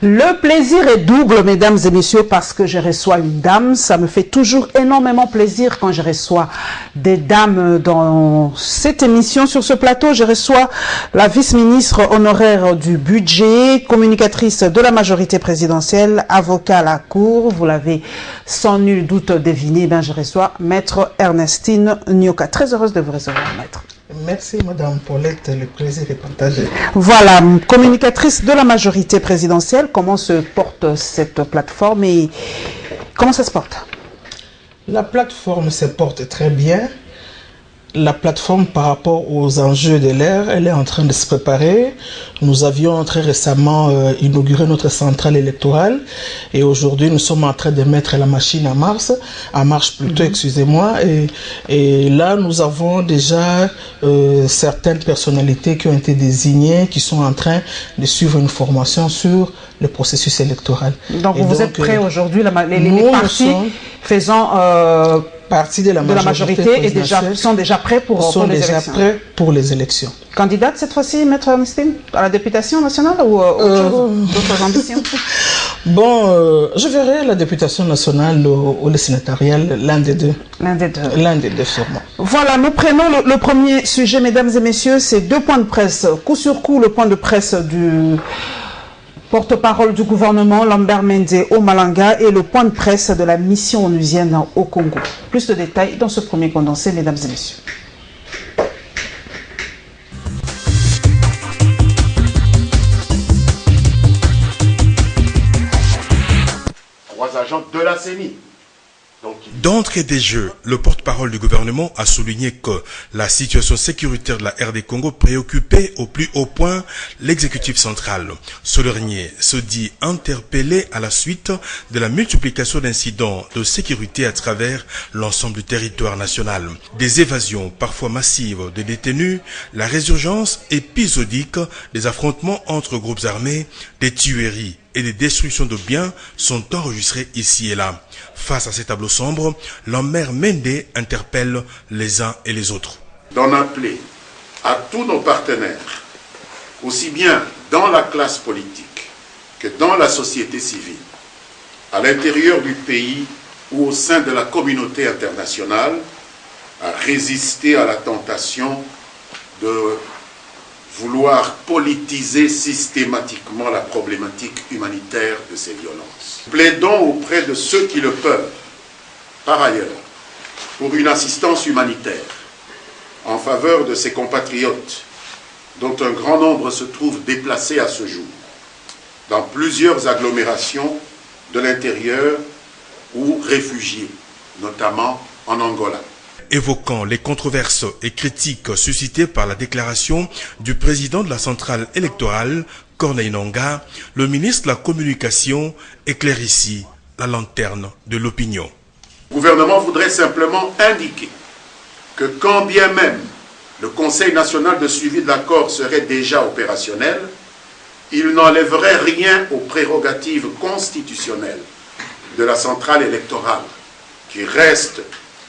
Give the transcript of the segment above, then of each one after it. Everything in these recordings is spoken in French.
Le plaisir est double, mesdames et messieurs, parce que je reçois une dame. Ça me fait toujours énormément plaisir quand je reçois des dames dans cette émission. Sur ce plateau, je reçois la vice-ministre honoraire du budget, communicatrice de la majorité présidentielle, avocat à la Cour. Vous l'avez sans nul doute deviné, je reçois Maître Ernestine Nyoka. Très heureuse de vous recevoir, Maître. Merci Madame Paulette, le plaisir est partagé. Voilà, communicatrice de la majorité présidentielle, comment se porte cette plateforme et comment ça se porte? La plateforme se porte très bien. La plateforme par rapport aux enjeux de l'ère, elle est en train de se préparer. Nous avions très récemment inauguré notre centrale électorale et aujourd'hui nous sommes en train de mettre la machine en marche plutôt, excusez-moi. Et là nous avons déjà certaines personnalités qui ont été désignées, qui sont en train de suivre une formation sur le processus électoral. Donc vous êtes prêts aujourd'hui, les partis faisant partie de la majorité sont déjà prêts pour les élections. Candidate cette fois-ci, Maître Ernestine, à la députation nationale ou d'autres ambitions? Bon, je verrai la députation nationale ou le sénatorial, l'un des deux. L'un des deux. L'un des deux, sûrement. Voilà, nous prenons le premier sujet, mesdames et messieurs, c'est deux points de presse. Coup sur coup, le point de presse du porte-parole du gouvernement, Lambert Mende au Malanga, et le point de presse de la mission onusienne au Congo. Plus de détails dans ce premier condensé, mesdames et messieurs. Trois agents de la CENI. D'entrée des jeux, le porte-parole du gouvernement a souligné que la situation sécuritaire de la RD Congo préoccupait au plus haut point l'exécutif central. Ce dernier se dit interpellé à la suite de la multiplication d'incidents de sécurité à travers l'ensemble du territoire national. Des évasions parfois massives de détenus, la résurgence épisodique des affrontements entre groupes armés, des tueries et des destructions de biens sont enregistrées ici et là. Face à ces tableaux sombres, Lambert Mende interpelle les uns et les autres. D'en appeler à tous nos partenaires, aussi bien dans la classe politique que dans la société civile, à l'intérieur du pays ou au sein de la communauté internationale, à résister à la tentation de vouloir politiser systématiquement la problématique humanitaire de ces violences. Plaidons auprès de ceux qui le peuvent, par ailleurs, pour une assistance humanitaire en faveur de ces compatriotes dont un grand nombre se trouvent déplacés à ce jour dans plusieurs agglomérations de l'intérieur ou réfugiés, notamment en Angola. Évoquant les controverses et critiques suscitées par la déclaration du président de la centrale électorale, Corneille Nangaa, le ministre de la Communication éclaire ici la lanterne de l'opinion. Le gouvernement voudrait simplement indiquer que quand bien même le Conseil national de suivi de l'accord serait déjà opérationnel, il n'enlèverait rien aux prérogatives constitutionnelles de la centrale électorale, qui reste,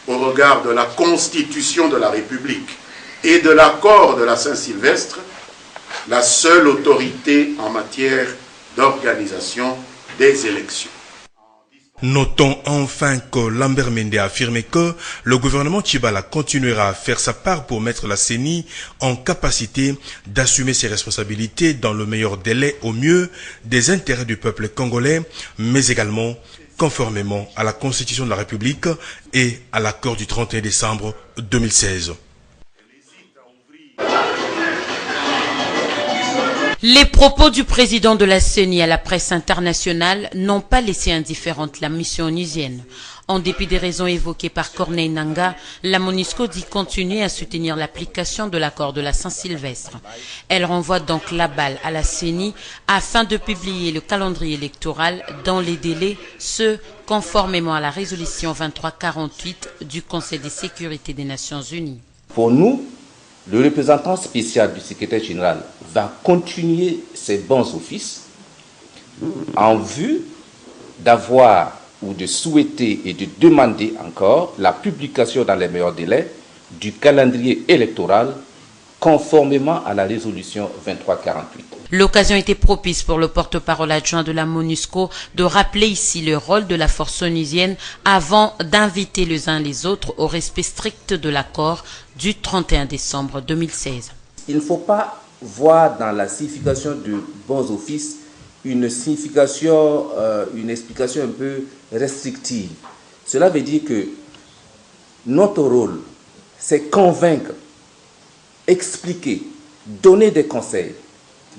au regard de la Constitution de la République et de l'accord de la Saint-Sylvestre, la seule autorité en matière d'organisation des élections. Notons enfin que Lambert Mende a affirmé que le gouvernement Tchibala continuera à faire sa part pour mettre la CENI en capacité d'assumer ses responsabilités dans le meilleur délai au mieux des intérêts du peuple congolais, mais également conformément à la Constitution de la République et à l'accord du 31 décembre 2016. Les propos du président de la CENI à la presse internationale n'ont pas laissé indifférente la mission onusienne. En dépit des raisons évoquées par Corneille Nangaa, la MONUSCO dit continuer à soutenir l'application de l'accord de la Saint-Sylvestre. Elle renvoie donc la balle à la CENI afin de publier le calendrier électoral dans les délais, ce conformément à la résolution 2348 du Conseil de sécurité des Nations Unies. Pour nous, le représentant spécial du secrétaire général va continuer ses bons offices en vue d'avoir ou de souhaiter et de demander encore la publication dans les meilleurs délais du calendrier électoral conformément à la résolution 2348. L'occasion était propice pour le porte-parole adjoint de la MONUSCO de rappeler ici le rôle de la force onusienne avant d'inviter les uns les autres au respect strict de l'accord du 31 décembre 2016. Il ne faut pas voir dans la signification de bons offices une signification, une explication un peu restrictive. Cela veut dire que notre rôle, c'est convaincre, expliquer, donner des conseils,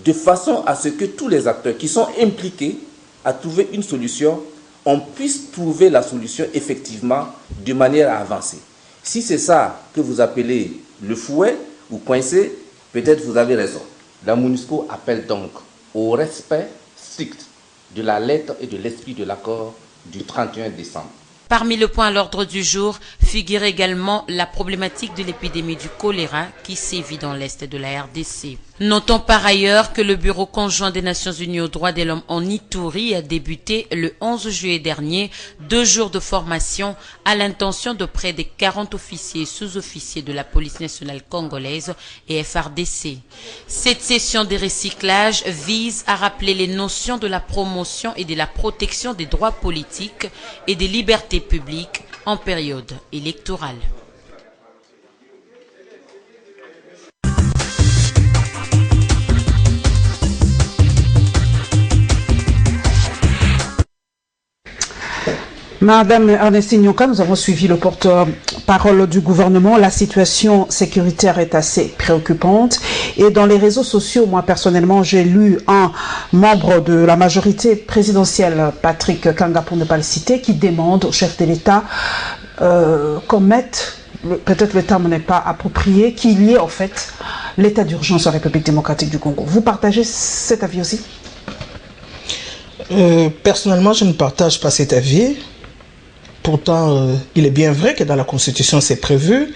de façon à ce que tous les acteurs qui sont impliqués à trouver une solution, on puisse trouver la solution effectivement de manière à avancer. Si c'est ça que vous appelez le fouet ou coincé, peut-être vous avez raison. La MONUSCO appelle donc au respect strict de la lettre et de l'esprit de l'accord du 31 décembre. Parmi les points à l'ordre du jour figure également la problématique de l'épidémie du choléra qui sévit dans l'est de la RDC. Notons par ailleurs que le Bureau conjoint des Nations Unies aux droits de l'homme en Ituri a débuté le 11 juillet dernier 2 jours de formation à l'intention de près de 40 officiers et sous-officiers de la police nationale congolaise et FARDC. Cette session de recyclage vise à rappeler les notions de la promotion et de la protection des droits politiques et des libertés publiques en période électorale. Madame Ernestine Nyoka, nous avons suivi le porte-parole du gouvernement. La situation sécuritaire est assez préoccupante. Et dans les réseaux sociaux, moi personnellement, j'ai lu un membre de la majorité présidentielle, Patrick Kanga pour ne pas le citer, qui demande au chef de l'État qu'on mette, peut-être le terme n'est pas approprié, qu'il y ait en fait l'état d'urgence en République démocratique du Congo. Vous partagez cet avis aussi? Personnellement, je ne partage pas cet avis. Pourtant, il est bien vrai que dans la Constitution, c'est prévu.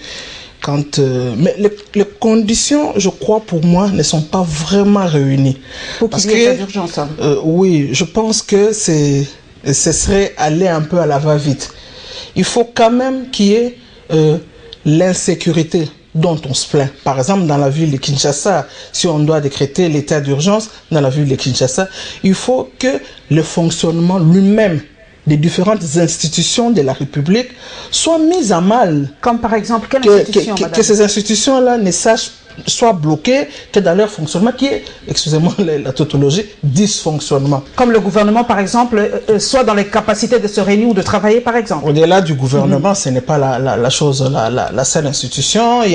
Mais les conditions, je crois, pour moi, ne sont pas vraiment réunies. Pour qu'il y ait l'état d'urgence. Oui, je pense que ce serait aller un peu à la va-vite. Il faut quand même qu'il y ait l'insécurité dont on se plaint. Par exemple, dans la ville de Kinshasa, si on doit décréter l'état d'urgence dans la ville de Kinshasa, il faut que le fonctionnement lui-même des différentes institutions de la République soit mis à mal. Comme par exemple, quelle institution, madame? Que ces institutions-là ne sachent soit bloquées, que dans leur fonctionnement, qui est, excusez-moi la tautologie, dysfonctionnement. Comme le gouvernement, par exemple, soit dans les capacités de se réunir ou de travailler, par exemple. Au-delà du gouvernement, ce n'est pas la chose, la seule institution. Il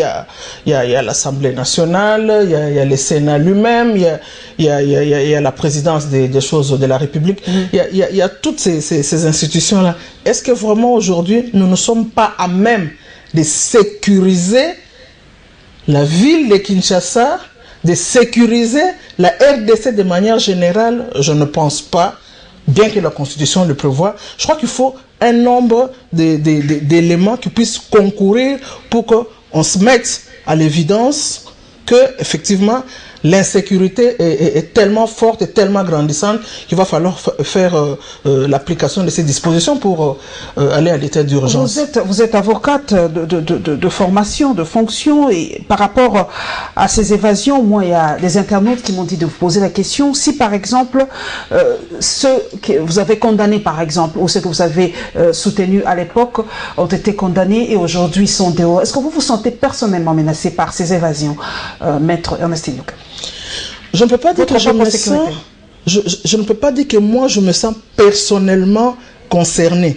y a l'Assemblée nationale, il y a le Sénat lui-même, il y a la présidence des choses de la République. Il y a toutes ces institutions-là. Est-ce que vraiment aujourd'hui, nous ne sommes pas à même de sécuriser la ville de Kinshasa, de sécuriser la RDC de manière générale? Je ne pense pas, bien que la Constitution le prévoie. Je crois qu'il faut un nombre d'éléments qui puissent concourir pour qu'on se mette à l'évidence que, effectivement, l'insécurité est tellement forte et tellement grandissante qu'il va falloir faire l'application de ces dispositions pour aller à l'état d'urgence. Vous êtes avocate de formation, de fonction, et par rapport à ces évasions, moi, il y a des internautes qui m'ont dit de vous poser la question, si par exemple, ceux que vous avez condamnés, par exemple, ou ceux que vous avez soutenus à l'époque, ont été condamnés et aujourd'hui sont dehors, est-ce que vous vous sentez personnellement menacé par ces évasions, Maître Ernestine Nyoka? Je ne peux pas dire que je ne peux pas dire que moi je me sens personnellement concerné.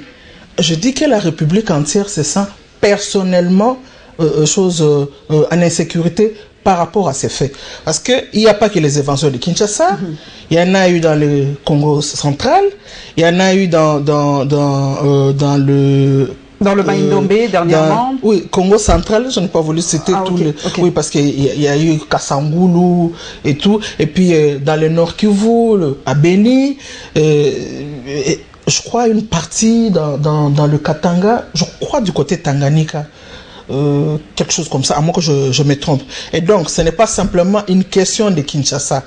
Je dis que la République entière se sent personnellement en insécurité par rapport à ces faits. Parce qu'il n'y a pas que les événements de Kinshasa, il y en a eu dans le Congo central, il y en a eu dans le... Dans le Maïndombe, dernièrement. Oui, Congo central, je n'ai pas voulu citer tous les... Oui, parce qu'il y a eu Kassangoulou et tout. Et puis, dans le Nord Kivu, à Beni, je crois une partie dans le Katanga, je crois du côté Tanganyika. Quelque chose comme ça, à moins que je me trompe. Et donc, ce n'est pas simplement une question de Kinshasa.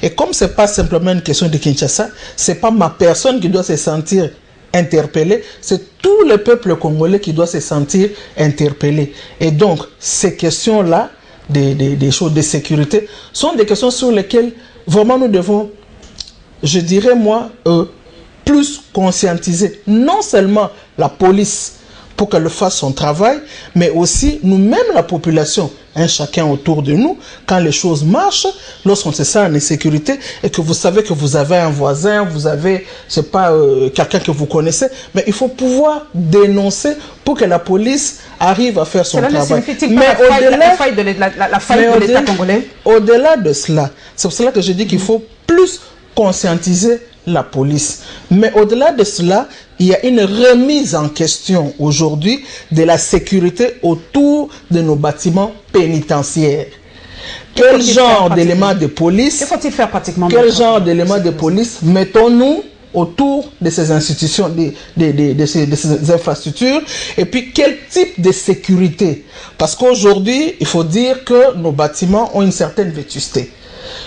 Et comme ce n'est pas simplement une question de Kinshasa, ce n'est pas ma personne qui doit se sentir interpellé, c'est tout le peuple congolais qui doit se sentir interpellé. Et donc, ces questions-là, des choses de sécurité, sont des questions sur lesquelles vraiment nous devons, je dirais moi, plus conscientiser non seulement la police pour qu'elle fasse son travail, mais aussi nous-mêmes, la population, chacun autour de nous, quand les choses marchent, lorsqu'on se sent en insécurité et que vous savez que vous avez un voisin, vous avez, je sais pas, quelqu'un que vous connaissez, mais il faut pouvoir dénoncer pour que la police arrive à faire son travail. Mais la faille de l'État congolais. Au-delà de cela, c'est pour cela que je dis qu'il faut plus conscientiser la police. Mais au-delà de cela, il y a une remise en question aujourd'hui de la sécurité autour de nos bâtiments pénitentiaires. Quel genre d'éléments de police, quel genre d'éléments de police mettons-nous autour de ces institutions, de ces infrastructures, et puis quel type de sécurité? Parce qu'aujourd'hui, il faut dire que nos bâtiments ont une certaine vétusté.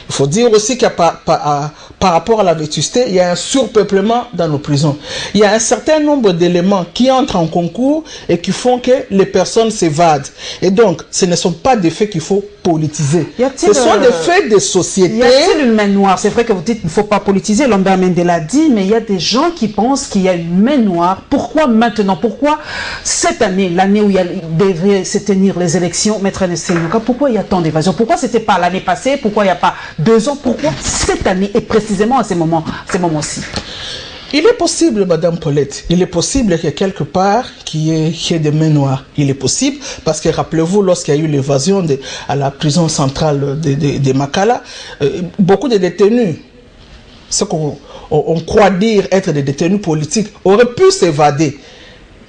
Il faut dire aussi qu'il y a par rapport à la vétusté, il y a un surpeuplement dans nos prisons. Il y a un certain nombre d'éléments qui entrent en concours et qui font que les personnes s'évadent. Et donc, ce ne sont pas des faits qu'il faut politiser. Ce sont des faits de société. Y a-t-il une main noire? C'est vrai que vous dites qu'il ne faut pas politiser, Lambert Mende l'a dit, mais il y a des gens qui pensent qu'il y a une main noire. Pourquoi maintenant? Pourquoi cette année, l'année où il devrait se tenir les élections, Maître Nsenyuka, pourquoi il y a tant d'évasion? Pourquoi ce n'était pas l'année passée? Pourquoi il n'y a pas 2 ans? Pourquoi cette année et précisément à ces moments-ci? Il est possible, Madame Paulette, il est possible qu'il y ait quelque part qu'il y ait des mains noires. Il est possible parce que rappelez-vous, lorsqu'il y a eu l'évasion à la prison centrale de Makala, beaucoup de détenus, ce qu'on croit dire être des détenus politiques, auraient pu s'évader.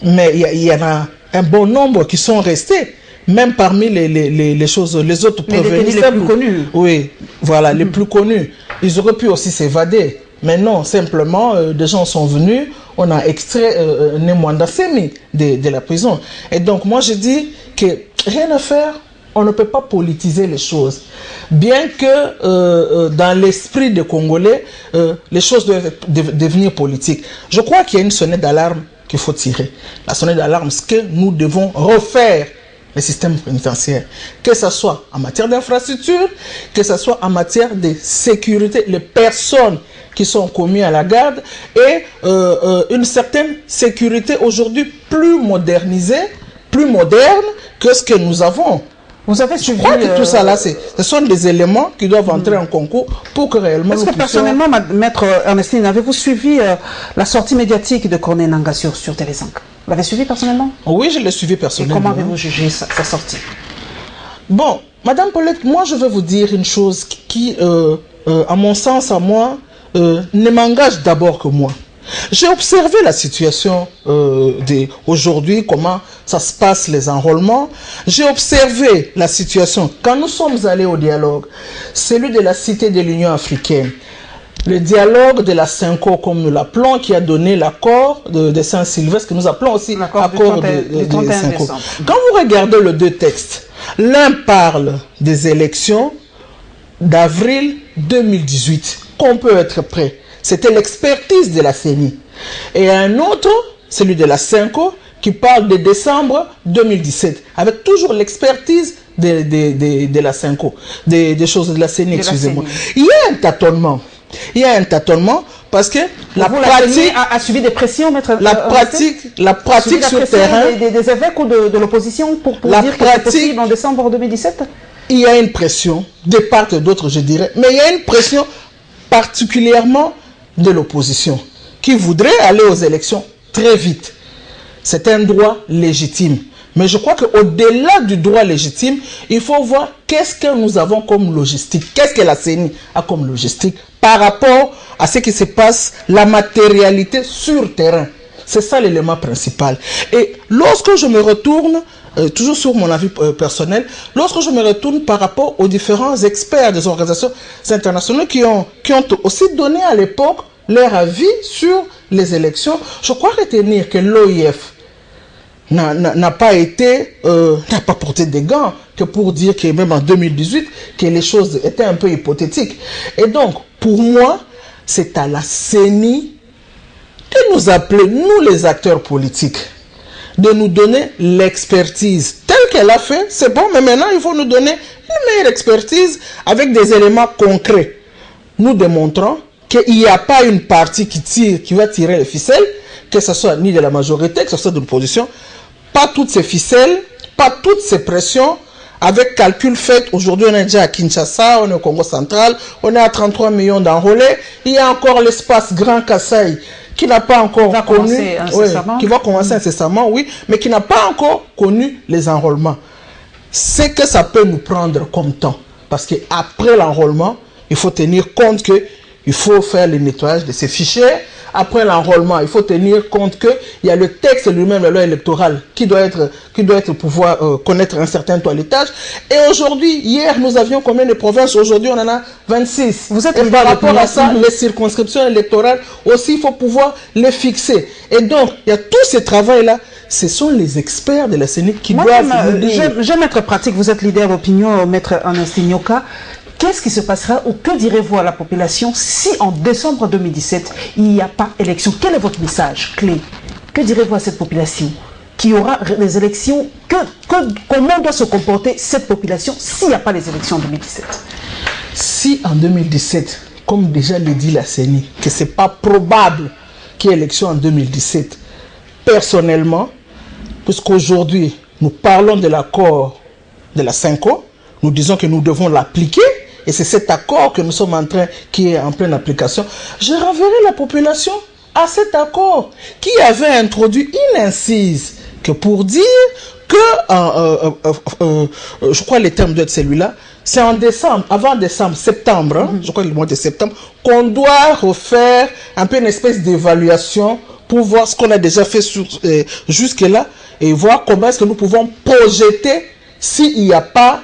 Mais il y en a un bon nombre qui sont restés. Même parmi les autres les plus connus. Oui, voilà, les plus connus. Ils auraient pu aussi s'évader. Mais non, simplement, des gens sont venus, on a extrait Nemwanda Semi de la prison. Et donc, moi, je dis que rien à faire, on ne peut pas politiser les choses. Bien que dans l'esprit des Congolais, les choses doivent devenir politiques. Je crois qu'il y a une sonnette d'alarme qu'il faut tirer. La sonnette d'alarme, c'est que nous devons refaire le système pénitentiaire, que ce soit en matière d'infrastructure, que ce soit en matière de sécurité, les personnes qui sont commises à la garde et une certaine sécurité aujourd'hui plus modernisée, plus moderne que ce que nous avons. Vous avez suivi, je crois que tout ça là, ce sont des éléments qui doivent entrer en concours pour que réellement nous puissions... personnellement, Maître Ernestine, avez-vous suivi la sortie médiatique de Corneille Nangaa sur Télé5? Vous l'avez suivi personnellement? Oui, je l'ai suivi personnellement. Et comment avez-vous jugé sa sortie? Bon, Madame Paulette, moi je vais vous dire une chose qui à mon sens, à moi, ne m'engage d'abord que moi. J'ai observé la situation aujourd'hui, comment ça se passe, les enrôlements. J'ai observé la situation quand nous sommes allés au dialogue, celui de la Cité de l'Union africaine. Le dialogue de la Cinco, comme nous l'appelons, qui a donné l'accord de Saint-Sylvestre, que nous appelons aussi accord de Cinco. Quand vous regardez les deux textes, l'un parle des élections d'avril 2018, qu'on peut être prêt. C'était l'expertise de la CENI. Et un autre, celui de la Cinco, qui parle de décembre 2017, avec toujours l'expertise de la Cinco, des choses de la CENI, excusez-moi. Il y a un tâtonnement. Il y a un tâtonnement parce que la pratique a subi des pressions, Maître. La pratique sur terrain. Des évêques ou de l'opposition pour dire que c'est possible en décembre 2017. Il y a une pression de part et d'autre, je dirais, mais il y a une pression particulièrement de l'opposition qui voudrait aller aux élections très vite. C'est un droit légitime. Mais je crois qu'au-delà du droit légitime, il faut voir qu'est-ce que nous avons comme logistique, qu'est-ce que la CENI a comme logistique par rapport à ce qui se passe, la matérialité sur terrain. C'est ça l'élément principal. Et lorsque je me retourne, toujours sur mon avis personnel, lorsque je me retourne par rapport aux différents experts des organisations internationales qui ont aussi donné à l'époque leur avis sur les élections, je crois retenir que l'OIF n'a pas porté des gants que pour dire que même en 2018 que les choses étaient un peu hypothétiques. Et donc pour moi c'est à la CENI de nous appeler, nous les acteurs politiques, de nous donner l'expertise telle qu'elle a fait. C'est bon, mais maintenant il faut nous donner une meilleure expertise avec des éléments concrets, nous démontrant qu'il n'y a pas une partie qui va tirer les ficelles, que ce soit ni de la majorité, que ce soit de l'opposition. Pas toutes ces ficelles, pas toutes ces pressions, avec calcul fait. Aujourd'hui, on est déjà à Kinshasa, on est au Congo central, on est à 33 millions d'enrôlés. Il y a encore l'espace Grand Kasaï qui n'a pas encore connu, qui va commencer incessamment, oui, mais qui n'a pas encore connu les enrôlements. C'est que ça peut nous prendre comme temps, parce qu'après l'enrôlement, il faut tenir compte que il faut faire le nettoyage de ces fichiers. Après l'enrôlement, il faut tenir compte qu'il y a le texte lui-même, la loi électorale, qui doit pouvoir connaître un certain toilettage. Et aujourd'hui, hier, nous avions combien de provinces? Aujourd'hui, on en a 26. Vous êtes et par rapport à ça, les circonscriptions électorales aussi, il faut pouvoir les fixer. Et donc, il y a tout ce travail-là. Ce sont les experts de la CENI qui doivent nous dire. Je vais mettre pratique. Vous êtes leader d'opinion, maître Ernestine Nyoka. Qu'est-ce qui se passera ou que direz-vous à la population si en décembre 2017, il n'y a pas élection? Quel est votre message clé? Que direz-vous à cette population qui aura les élections? Comment doit se comporter cette population s'il n'y a pas les élections en 2017? Si en 2017, comme déjà l'a dit la CENI, que ce n'est pas probable qu'il y ait élection en 2017, personnellement, puisqu'aujourd'hui, nous parlons de l'accord de la CENCO, nous disons que nous devons l'appliquer, et c'est cet accord que nous sommes en train, qui est en pleine application. Je renverrai la population à cet accord qui avait introduit une incise que pour dire que, je crois les termes doivent être celui-là, c'est en décembre, avant décembre, septembre, je crois le mois de septembre, qu'on doit refaire un peu une espèce d'évaluation pour voir ce qu'on a déjà fait jusque-là et voir comment est-ce que nous pouvons projeter s'il n'y a pas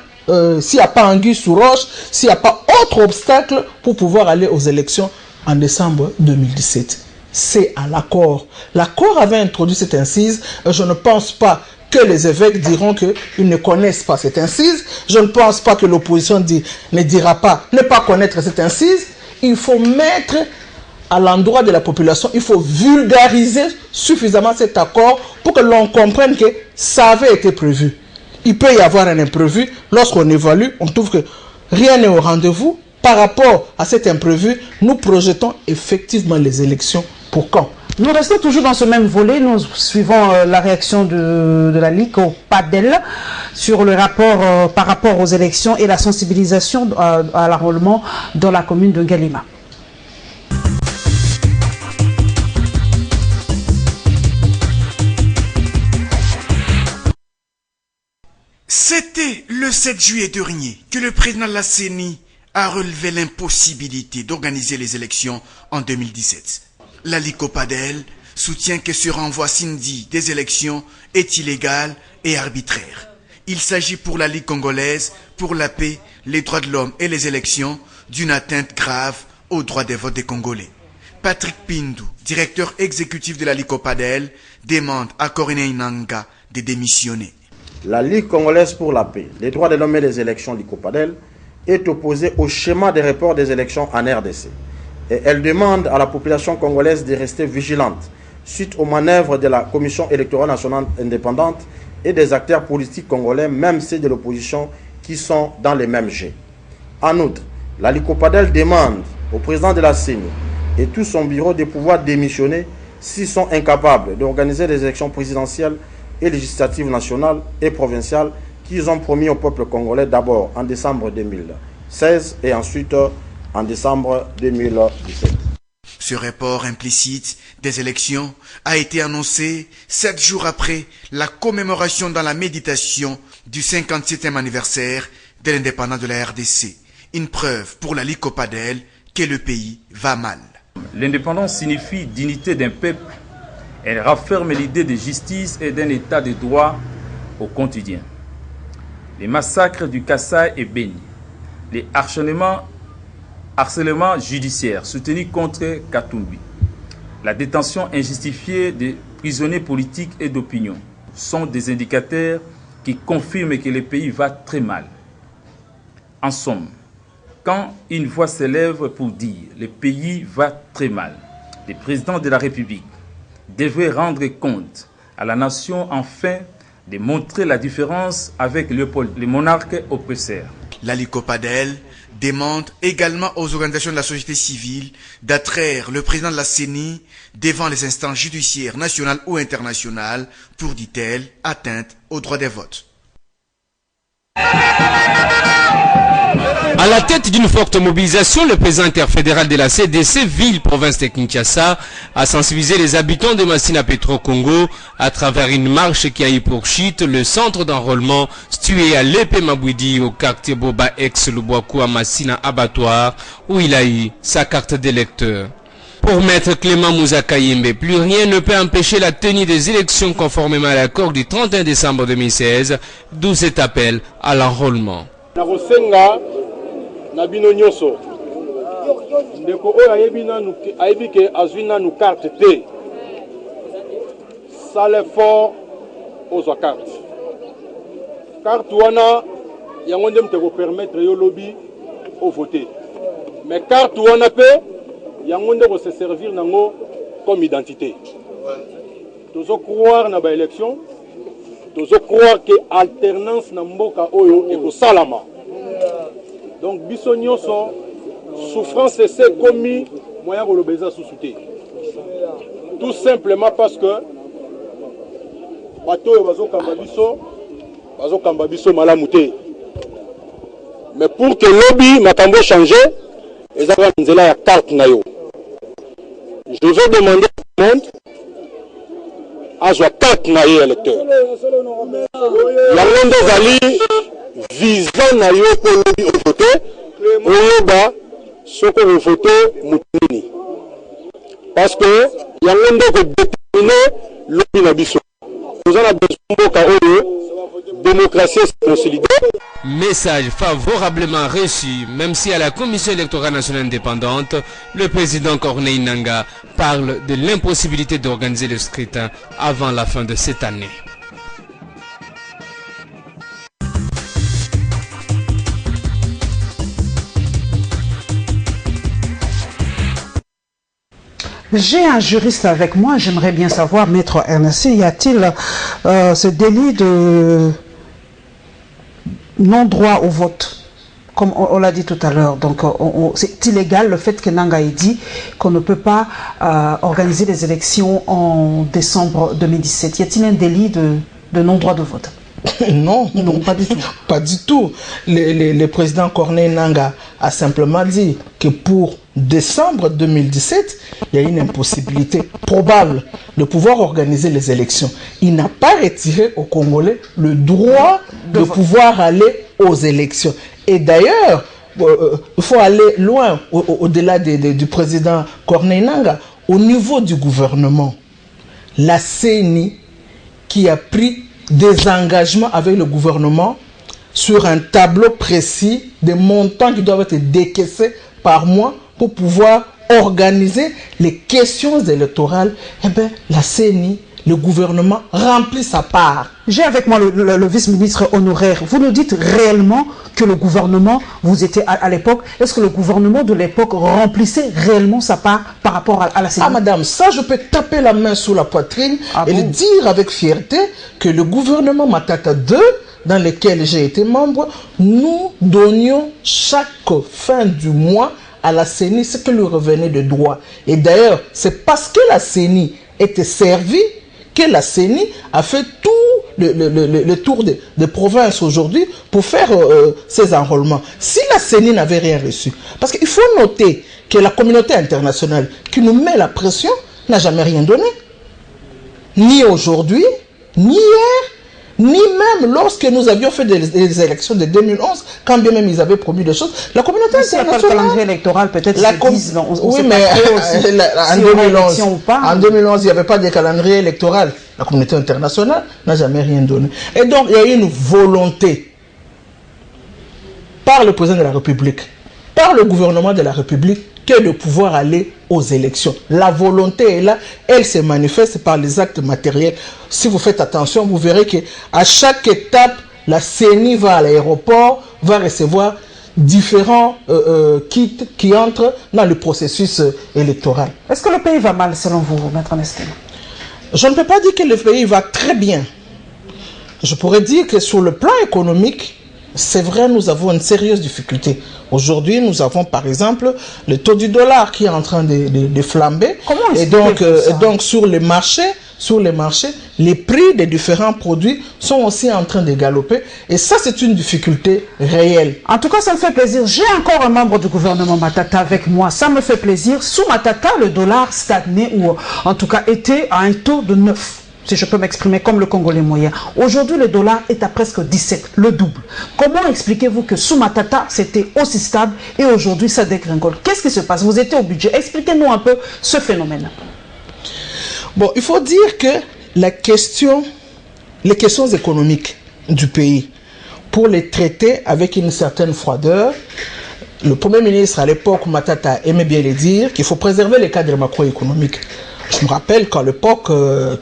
anguille sous roche, s'il n'y a pas autre obstacle pour pouvoir aller aux élections en décembre 2017. C'est à l'accord. L'accord avait introduit cette incise. Je ne pense pas que les évêques diront qu'ils ne connaissent pas cette incise. Je ne pense pas que l'opposition ne dira pas ne pas connaître cette incise. Il faut mettre à l'endroit de la population, il faut vulgariser suffisamment cet accord pour que l'on comprenne que ça avait été prévu. Il peut y avoir un imprévu. Lorsqu'on évalue, on trouve que rien n'est au rendez-vous. Par rapport à cet imprévu, nous projetons effectivement les élections pour quand? Nous restons toujours dans ce même volet. Nous suivons la réaction de la Ligue au PADEL sur le rapport par rapport aux élections et la sensibilisation à l'enrôlement dans la commune de Ngalima. C'était le 7 juillet dernier que le président de la CENI a relevé l'impossibilité d'organiser les élections en 2017. La Ligue au PADEL soutient que ce renvoi samedi des élections est illégal et arbitraire. Il s'agit pour la Ligue congolaise, pour la paix, les droits de l'homme et les élections, d'une atteinte grave aux droits des votes des Congolais. Patrick Pindou, directeur exécutif de la Ligue au PADEL, demande à Corneille Nangaa de démissionner. La Ligue congolaise pour la paix, les droits de l'homme et les élections Ligue-au-Padel est opposée au schéma de report des élections en RDC. Et elle demande à la population congolaise de rester vigilante suite aux manœuvres de la Commission électorale nationale indépendante et des acteurs politiques congolais, même ceux de l'opposition, qui sont dans les mêmes jets. En outre, la Ligue-au-Padel demande au président de la CENI et tout son bureau de pouvoir démissionner s'ils sont incapables d'organiser les élections présidentielles et législatives nationales et provinciales qu'ils ont promis au peuple congolais d'abord en décembre 2016 et ensuite en décembre 2017. Ce report implicite des élections a été annoncé 7 jours après la commémoration dans la méditation du 57e anniversaire de l'indépendance de la RDC. Une preuve pour la Ligue Copadel que le pays va mal. L'indépendance signifie dignité d'un peuple. Elle rafferme l'idée de justice et d'un état de droit au quotidien. Les massacres du Kassai et Beni, les harcèlements judiciaires soutenus contre Katumbi, la détention injustifiée des prisonniers politiques et d'opinion sont des indicateurs qui confirment que le pays va très mal. En somme, quand une voix s'élève pour dire « le pays va très mal », le président de la République devrait rendre compte à la nation afin de montrer la différence avec Léopold, le monarque oppresseur. La Ligue Copadel demande également aux organisations de la société civile d'attraire le président de la CENI devant les instances judiciaires nationales ou internationales pour, dit-elle, atteinte aux droits des votes. À la tête d'une forte mobilisation, le président interfédéral de la CDC, ville-province de Kinshasa, a sensibilisé les habitants de Massina Petro Congo à travers une marche qui a eu pour chute le centre d'enrôlement situé à Lepe Mabwidi au quartier Boba ex-Lubwaku à Massina Abattoir où il a eu sa carte d'électeur. Pour Maître Clément Mouzakayembe, plus rien ne peut empêcher la tenue des élections conformément à l'accord du 31 décembre 2016, d'où cet appel à l'enrôlement. Nabino nyoso ndeko oyo ayebi ke azwi nanu carte te sale fort ozwa carte wana yango nde mute kopermettre yo lobi ovote mais carte wana pe yango nde kose servir nango comme identité. Tozo croire na ba élection, tozo croire que alternance na mboka oyo ekosalama. Donc biso nyonso souffrance c'est commis moyen kolobeza sous-souté. Tout simplement parce que bato bazo kamba biso malamu te. Mais pour que lobby makambo changer, ezaka nzela ya carte na yo. Je vais demander à tout le monde à jouer carte na yo électeur. Yango ndozali vision na yo pour lobby au vote, oyoba soko au vote mutini. Parce que yango ndoko déterminer lobby na biso. Nous avons besoin de démocratie consolidée. Message favorablement reçu, même si à la Commission électorale nationale indépendante, le président Corneille Nangaa parle de l'impossibilité d'organiser le scrutin avant la fin de cette année. J'ai un juriste avec moi, j'aimerais bien savoir, Maître Ernest, y a-t-il ce délit de non-droit au vote, comme on l'a dit tout à l'heure. Donc c'est illégal le fait que Nangaa ait dit qu'on ne peut pas organiser les élections en décembre 2017. Y a-t-il un délit de non-droit de vote? Non, pas du tout. Pas du tout. Le président Corneille Nangaa a simplement dit que pour décembre 2017, il y a une impossibilité probable de pouvoir organiser les élections. Il n'a pas retiré aux Congolais le droit de pouvoir aller aux élections. Et d'ailleurs, il faut aller loin, au-delà du président Corneille Nangaa, au niveau du gouvernement. La CENI qui a pris des engagements avec le gouvernement sur un tableau précis des montants qui doivent être décaissés par mois pour pouvoir organiser les questions électorales. Eh bien, la CENI, le gouvernement remplit sa part. J'ai avec moi le vice-ministre honoraire. Vous nous dites réellement que le gouvernement, vous étiez à l'époque, est-ce que le gouvernement de l'époque remplissait réellement sa part par rapport à la CENI? Ah madame, ça je peux taper la main sous la poitrine et le dire avec fierté que le gouvernement Matata 2, dans lequel j'ai été membre, nous donnions chaque fin du mois à la CENI ce que lui revenait de droit. Et d'ailleurs, c'est parce que la CENI était servie que la CENI a fait tous le tour des provinces aujourd'hui pour faire ces enrôlements. Si la CENI n'avait rien reçu, parce qu'il faut noter que la communauté internationale qui nous met la pression n'a jamais rien donné. Ni aujourd'hui, ni hier, ni même lorsque nous avions fait des élections de 2011, quand bien même ils avaient promis des choses, la communauté internationale... C'est pas le calendrier électoral, peut-être oui, mais en 2011, il n'y avait pas de calendrier électoral. La communauté internationale n'a jamais rien donné. Et donc, il y a eu une volonté par le président de la République, par le gouvernement de la République, que de pouvoir aller aux élections. La volonté est là, elle se manifeste par les actes matériels. Si vous faites attention, vous verrez qu'à chaque étape, la CENI va à l'aéroport, va recevoir différents kits qui entrent dans le processus électoral. Est-ce que le pays va mal selon vous, Maître Nestin? Je ne peux pas dire que le pays va très bien. Je pourrais dire que sur le plan économique, c'est vrai, nous avons une sérieuse difficulté. Aujourd'hui, nous avons par exemple le taux du dollar qui est en train de flamber. Et donc sur les marchés, les prix des différents produits sont aussi en train de galoper. Et ça, c'est une difficulté réelle. En tout cas, ça me fait plaisir. J'ai encore un membre du gouvernement Matata avec moi. Ça me fait plaisir. Sous Matata, le dollar stagnait ou en tout cas était à un taux de 9. Si je peux m'exprimer comme le Congolais moyen. Aujourd'hui, le dollar est à presque 17, le double. Comment expliquez-vous que sous Matata, c'était aussi stable et aujourd'hui, ça dégringole? Qu'est-ce qui se passe? Vous étiez au budget. Expliquez-nous un peu ce phénomène. Bon, il faut dire que les questions économiques du pays, pour les traiter avec une certaine froideur, le Premier ministre à l'époque, Matata, aimait bien le dire qu'il faut préserver les cadres macroéconomiques. Je me rappelle qu'à l'époque,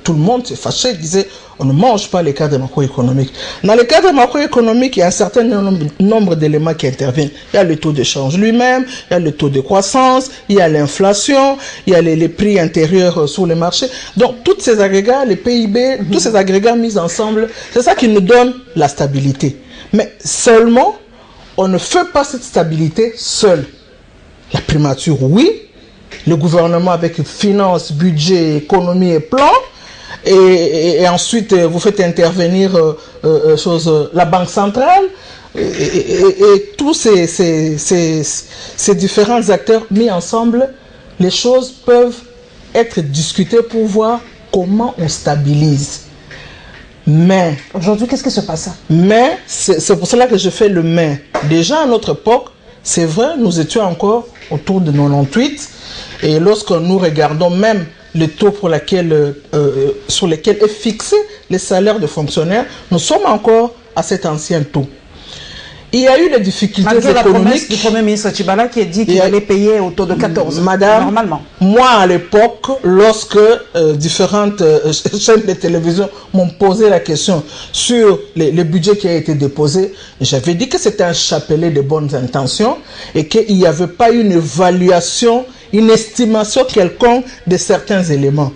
tout le monde s'est fâché, il disait on ne mange pas les cadres macroéconomiques. Dans les cadres macroéconomiques, il y a un certain nombre d'éléments qui interviennent. Il y a le taux de change lui-même, il y a le taux de croissance, il y a l'inflation, il y a les prix intérieurs sur les marchés. Donc, tous ces agrégats, les PIB, tous ces agrégats mis ensemble, c'est ça qui nous donne la stabilité. Mais seulement, on ne fait pas cette stabilité seul. La primature, oui. Le gouvernement avec finances, budget, économie et plan. Et ensuite, vous faites intervenir la Banque centrale et tous ces différents acteurs mis ensemble, les choses peuvent être discutées pour voir comment on stabilise. Mais... Aujourd'hui, qu'est-ce qui se passe? Mais, c'est pour cela que je fais le mais. Déjà, à notre époque, c'est vrai, nous étions encore autour de 98. Et lorsque nous regardons même les taux sur lesquels est fixé les salaires de fonctionnaires, nous sommes encore à cet ancien taux. Il y a eu des difficultés malgré économiques. La promesse du Premier ministre Tchibala qui a dit qu'il allait payer au taux de 14, Madame, normalement. Moi, à l'époque, lorsque différentes chaînes de télévision m'ont posé la question sur le budget qui a été déposé, j'avais dit que c'était un chapelet de bonnes intentions et qu'il n'y avait pas une évaluation, une estimation quelconque de certains éléments.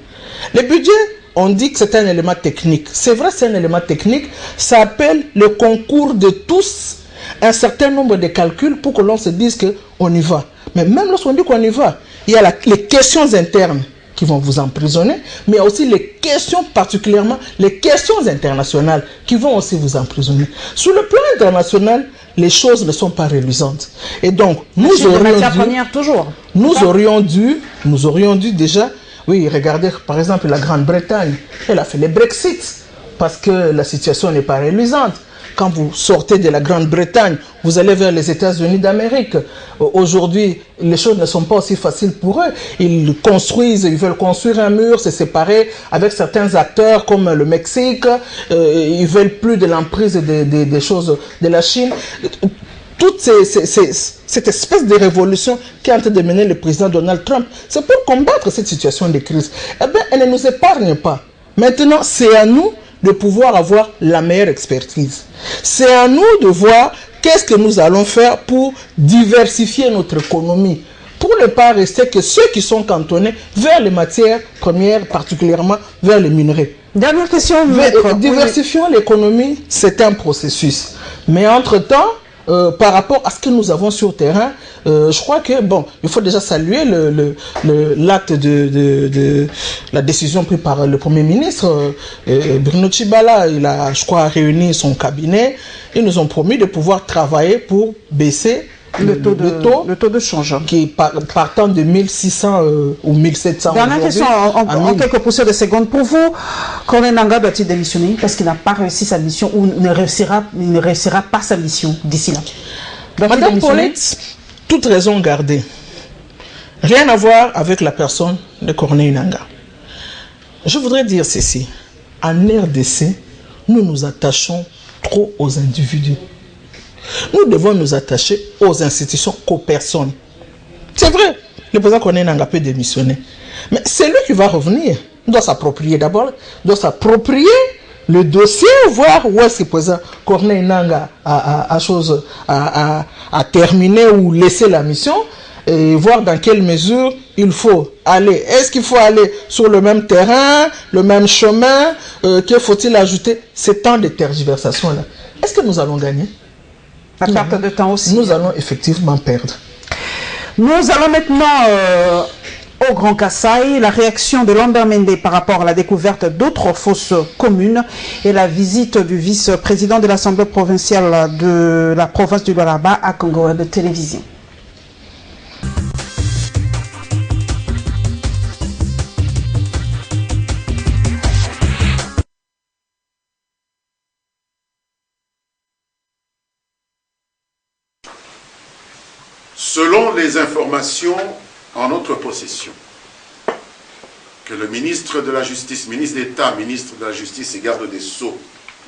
Le budget, on dit que c'est un élément technique. C'est vrai, c'est un élément technique. Ça appelle le concours de tous, un certain nombre de calculs pour que l'on se dise qu'on y va. Mais même lorsqu'on dit qu'on y va, il y a les questions internes qui vont vous emprisonner, mais il y a aussi les questions, particulièrement les questions internationales qui vont aussi vous emprisonner. Sur le plan international, les choses ne sont pas reluisantes. Et donc, nous aurions dû déjà, oui, regardez par exemple la Grande-Bretagne, elle a fait le Brexit parce que la situation n'est pas reluisante. Quand vous sortez de la Grande-Bretagne, vous allez vers les États-Unis d'Amérique. Aujourd'hui, les choses ne sont pas aussi faciles pour eux. Ils veulent construire un mur, se séparer avec certains acteurs comme le Mexique. Ils veulent plus de l'emprise des choses de la Chine. Toute cette espèce de révolution qui est en train de mener le président Donald Trump, c'est pour combattre cette situation de crise. Eh bien, elle ne nous épargne pas. Maintenant, c'est à nous de pouvoir avoir la meilleure expertise. C'est à nous de voir qu'est-ce que nous allons faire pour diversifier notre économie, pour ne pas rester que ceux qui sont cantonnés vers les matières premières, particulièrement vers les minerais. Dernière question, diversifions l'économie, c'est un processus. Mais entre-temps, par rapport à ce que nous avons sur le terrain, je crois que, bon, il faut déjà saluer l'acte de la décision prise par le Premier ministre. Bruno Tshibala, il a, je crois, réuni son cabinet. Ils nous ont promis de pouvoir travailler pour baisser le taux de change. Qui partant de 1600 ou 1700 aujourd'hui. Dernière question, en quelques poussières de secondes. Pour vous, Corneille Nangaa doit-il démissionner parce qu'il n'a pas réussi sa mission ou il ne réussira pas sa mission d'ici là? Madame Paulette, toute raison gardée. Rien à voir avec la personne de Corneille Nangaa. Je voudrais dire ceci. En RDC, nous nous attachons trop aux individus. Nous devons nous attacher aux institutions qu'aux personnes. C'est vrai, le président Corneille Nangaa peut démissionner. Mais c'est lui qui va revenir. Il doit s'approprier d'abord, le dossier, voir où est-ce que le président Corneille Nangaa a terminé ou laissé la mission, et voir dans quelle mesure il faut aller. Est-ce qu'il faut aller sur le même terrain, le même chemin, que faut-il ajouter ces temps de tergiversation-là? Est-ce que nous allons gagner? La perte de temps aussi. Nous allons effectivement perdre. Nous allons maintenant au Grand Kasaï. La réaction de Lambert Mende par rapport à la découverte d'autres fosses communes et la visite du vice-président de l'Assemblée provinciale de la province du Lualaba à Congo Web Télévision. Selon les informations en notre possession, que le ministre de la Justice, ministre d'État, ministre de la Justice et garde des Sceaux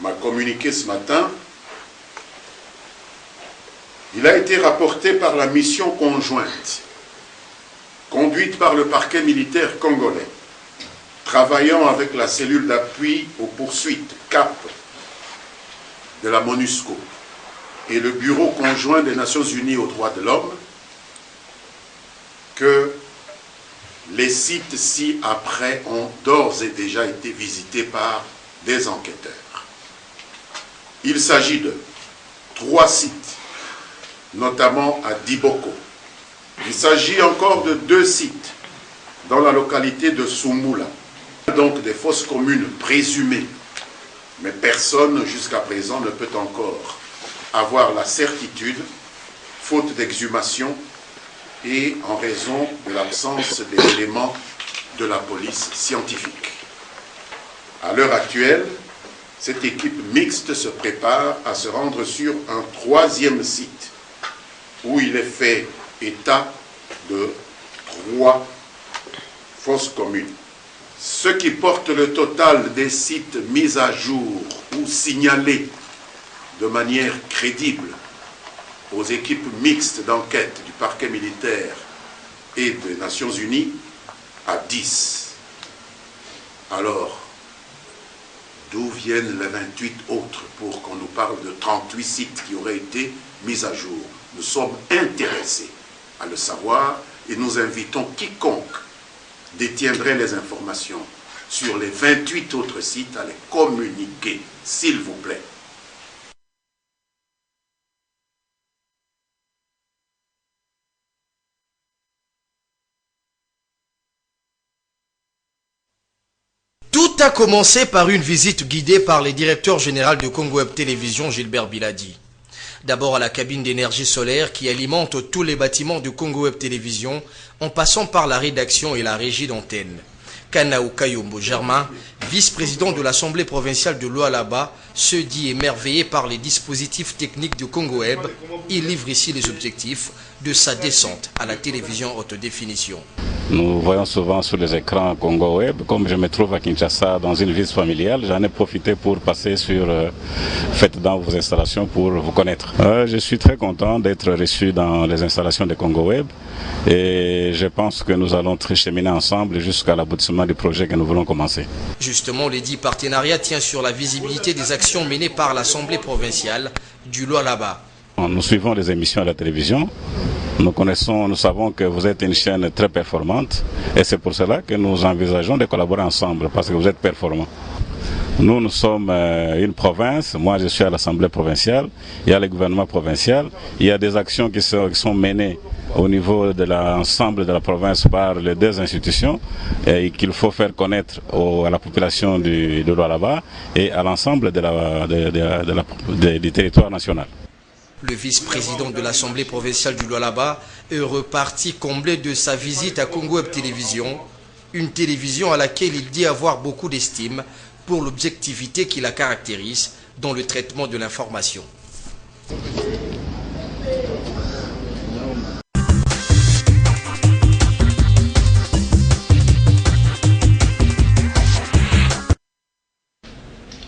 m'a communiqué ce matin, il a été rapporté par la mission conjointe, conduite par le parquet militaire congolais, travaillant avec la cellule d'appui aux poursuites CAP de la MONUSCO et le Bureau conjoint des Nations Unies aux droits de l'homme, que les sites ci-après ont d'ores et déjà été visités par des enquêteurs. Il s'agit de 3 sites, notamment à Diboko. Il s'agit encore de 2 sites dans la localité de Soumoula. Donc des fosses communes présumées, mais personne jusqu'à présent ne peut encore avoir la certitude, faute d'exhumation, et en raison de l'absence des éléments de la police scientifique. À l'heure actuelle, cette équipe mixte se prépare à se rendre sur un 3e site où il est fait état de 3 fosses communes. Ce qui porte le total des sites mis à jour ou signalés de manière crédible aux équipes mixtes d'enquête du parquet militaire et des Nations Unies à 10. Alors, d'où viennent les 28 autres pour qu'on nous parle de 38 sites qui auraient été mis à jour? Nous sommes intéressés à le savoir et nous invitons quiconque détiendrait les informations sur les 28 autres sites à les communiquer, s'il vous plaît. Tout a commencé par une visite guidée par le directeur général de Congo Web Télévision, Gilbert Biladi. D'abord à la cabine d'énergie solaire qui alimente tous les bâtiments de Congo Web Télévision en passant par la rédaction et la régie d'antenne. Kanao Kayombo Germain, vice-président de l'Assemblée provinciale de Lualaba, se dit émerveillé par les dispositifs techniques de Congo Web. Il livre ici les objectifs de sa descente à la télévision haute définition. Nous voyons souvent sur les écrans Congo Web. Comme je me trouve à Kinshasa dans une ville familiale, j'en ai profité pour passer sur Faites dans vos installations pour vous connaître. Je suis très content d'être reçu dans les installations de Congo Web et je pense que nous allons cheminer ensemble jusqu'à l'aboutissement du projet que nous voulons commencer. Justement, le dit partenariat tient sur la visibilité des actions menées par l'Assemblée provinciale du Lualaba. Nous suivons les émissions à la télévision. Nous savons que vous êtes une chaîne très performante et c'est pour cela que nous envisageons de collaborer ensemble parce que vous êtes performants. Nous sommes une province, moi je suis à l'Assemblée provinciale, il y a le gouvernement provincial, il y a des actions qui sont menées au niveau de l'ensemble de la province par les deux institutions et qu'il faut faire connaître à la population du Lualaba et à l'ensemble du territoire national. Le vice-président de l'Assemblée provinciale du Lualaba est reparti comblé de sa visite à Congo Web Télévision, une télévision à laquelle il dit avoir beaucoup d'estime pour l'objectivité qui la caractérise dans le traitement de l'information.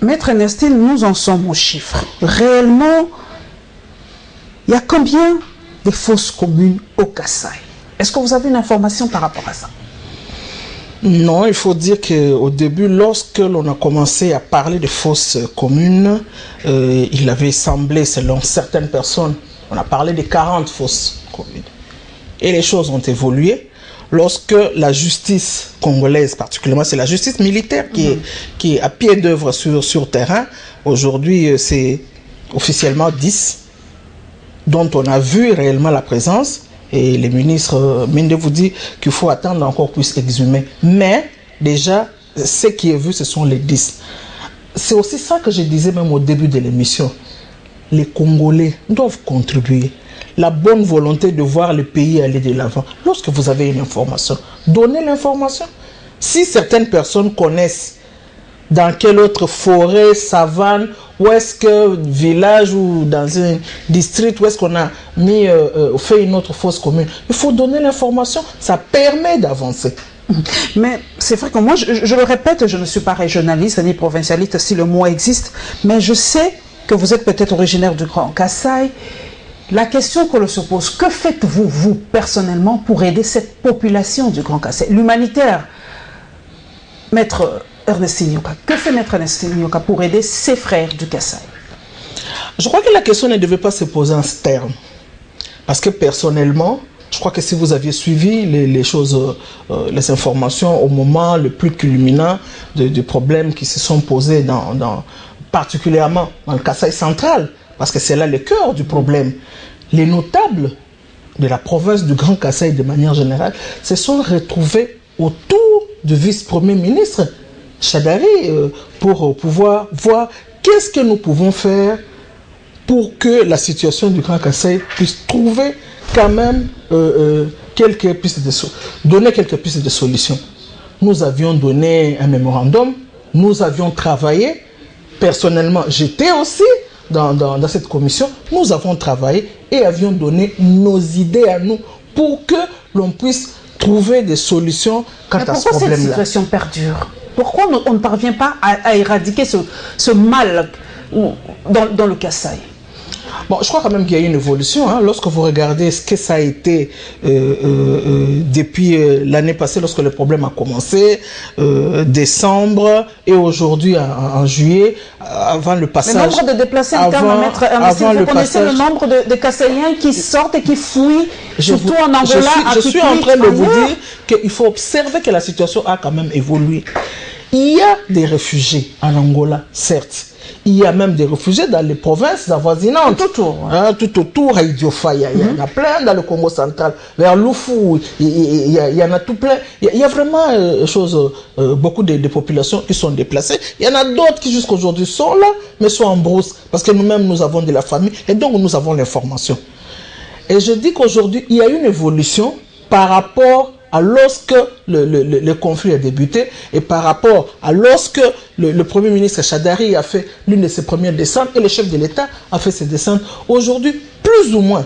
Maître Ernestine, nous en sommes aux chiffres. Réellement, il y a combien de fosses communes au Kasaï? Est-ce que vous avez une information par rapport à ça? Non, il faut dire qu'au début, lorsque l'on a commencé à parler de fosses communes, il avait semblé, selon certaines personnes, on a parlé de 40 fosses communes. Et les choses ont évolué. Lorsque la justice congolaise, particulièrement, c'est la justice militaire qui est à pied d'œuvre sur terrain. Aujourd'hui, c'est officiellement 10, dont on a vu réellement la présence. Et le ministre Mende vous dit qu'il faut attendre encore plus exhumer. Mais déjà, ce qui est vu, ce sont les 10. C'est aussi ça que je disais même au début de l'émission. Les Congolais doivent contribuer. La bonne volonté de voir le pays aller de l'avant. Lorsque vous avez une information, donnez l'information. Si certaines personnes connaissent dans quelle autre forêt, savane, où est-ce que village ou dans un district, où est-ce qu'on a mis, fait une autre fosse commune, il faut donner l'information, ça permet d'avancer. Mais c'est vrai que moi, je le répète, je ne suis pas régionaliste ni provincialiste si le mot existe, mais je sais que vous êtes peut-être originaire du Grand Kasaï. La question que l'on se pose, que faites-vous, vous, personnellement, pour aider cette population du Grand Kasaï? L'humanitaire, Maître Ernestine Nyoka, que fait Maître Ernestine Nyoka pour aider ses frères du Kasaï? Je crois que la question ne devait pas se poser en ce terme. Parce que personnellement, je crois que si vous aviez suivi les choses, les informations au moment le plus culminant des problèmes qui se sont posés particulièrement dans le Kasaï central, parce que c'est là le cœur du problème. Les notables de la province du Grand Kasaï, de manière générale, se sont retrouvés autour du vice-premier ministre Chadari pour pouvoir voir qu'est-ce que nous pouvons faire pour que la situation du Grand Kasaï puisse trouver quand même quelques pistes donner quelques pistes de solutions. Nous avions donné un mémorandum, nous avions travaillé, personnellement j'étais aussi dans cette commission, nous avons travaillé et avions donné nos idées à nous pour que l'on puisse trouver des solutions quant à ce problème-là. Pourquoi cette situation perdure? Pourquoi on ne parvient pas à éradiquer ce mal dans le Kasaï? Bon, je crois quand même qu'il y a une évolution. Hein. Lorsque vous regardez ce que ça a été depuis l'année passée, lorsque le problème a commencé, décembre et aujourd'hui en juillet, avant le passage... Le nombre de déplacés internes, Maître Ernestine, vous connaissez le nombre de Kassaïens qui sortent et qui fuient, surtout en Angola, je suis en train de vous dire qu'il faut observer que la situation a quand même évolué. Il y a des réfugiés en Angola, certes. Il y a même des réfugiés dans les provinces avoisinantes. Tout autour. Hein, tout autour, à Idiofa, il y en a plein dans le Congo central. Vers Loufou, il y en a tout plein. Il y a vraiment beaucoup de populations qui sont déplacées. Il y en a d'autres qui jusqu'à aujourd'hui sont là, mais sont en brousse. Parce que nous-mêmes, nous avons de la famille et donc nous avons l'information. Et je dis qu'aujourd'hui, il y a une évolution par rapport à lorsque le conflit a débuté et par rapport à lorsque le Premier ministre Chadari a fait l'une de ses premières descentes et le chef de l'État a fait ses descentes. Aujourd'hui, plus ou moins,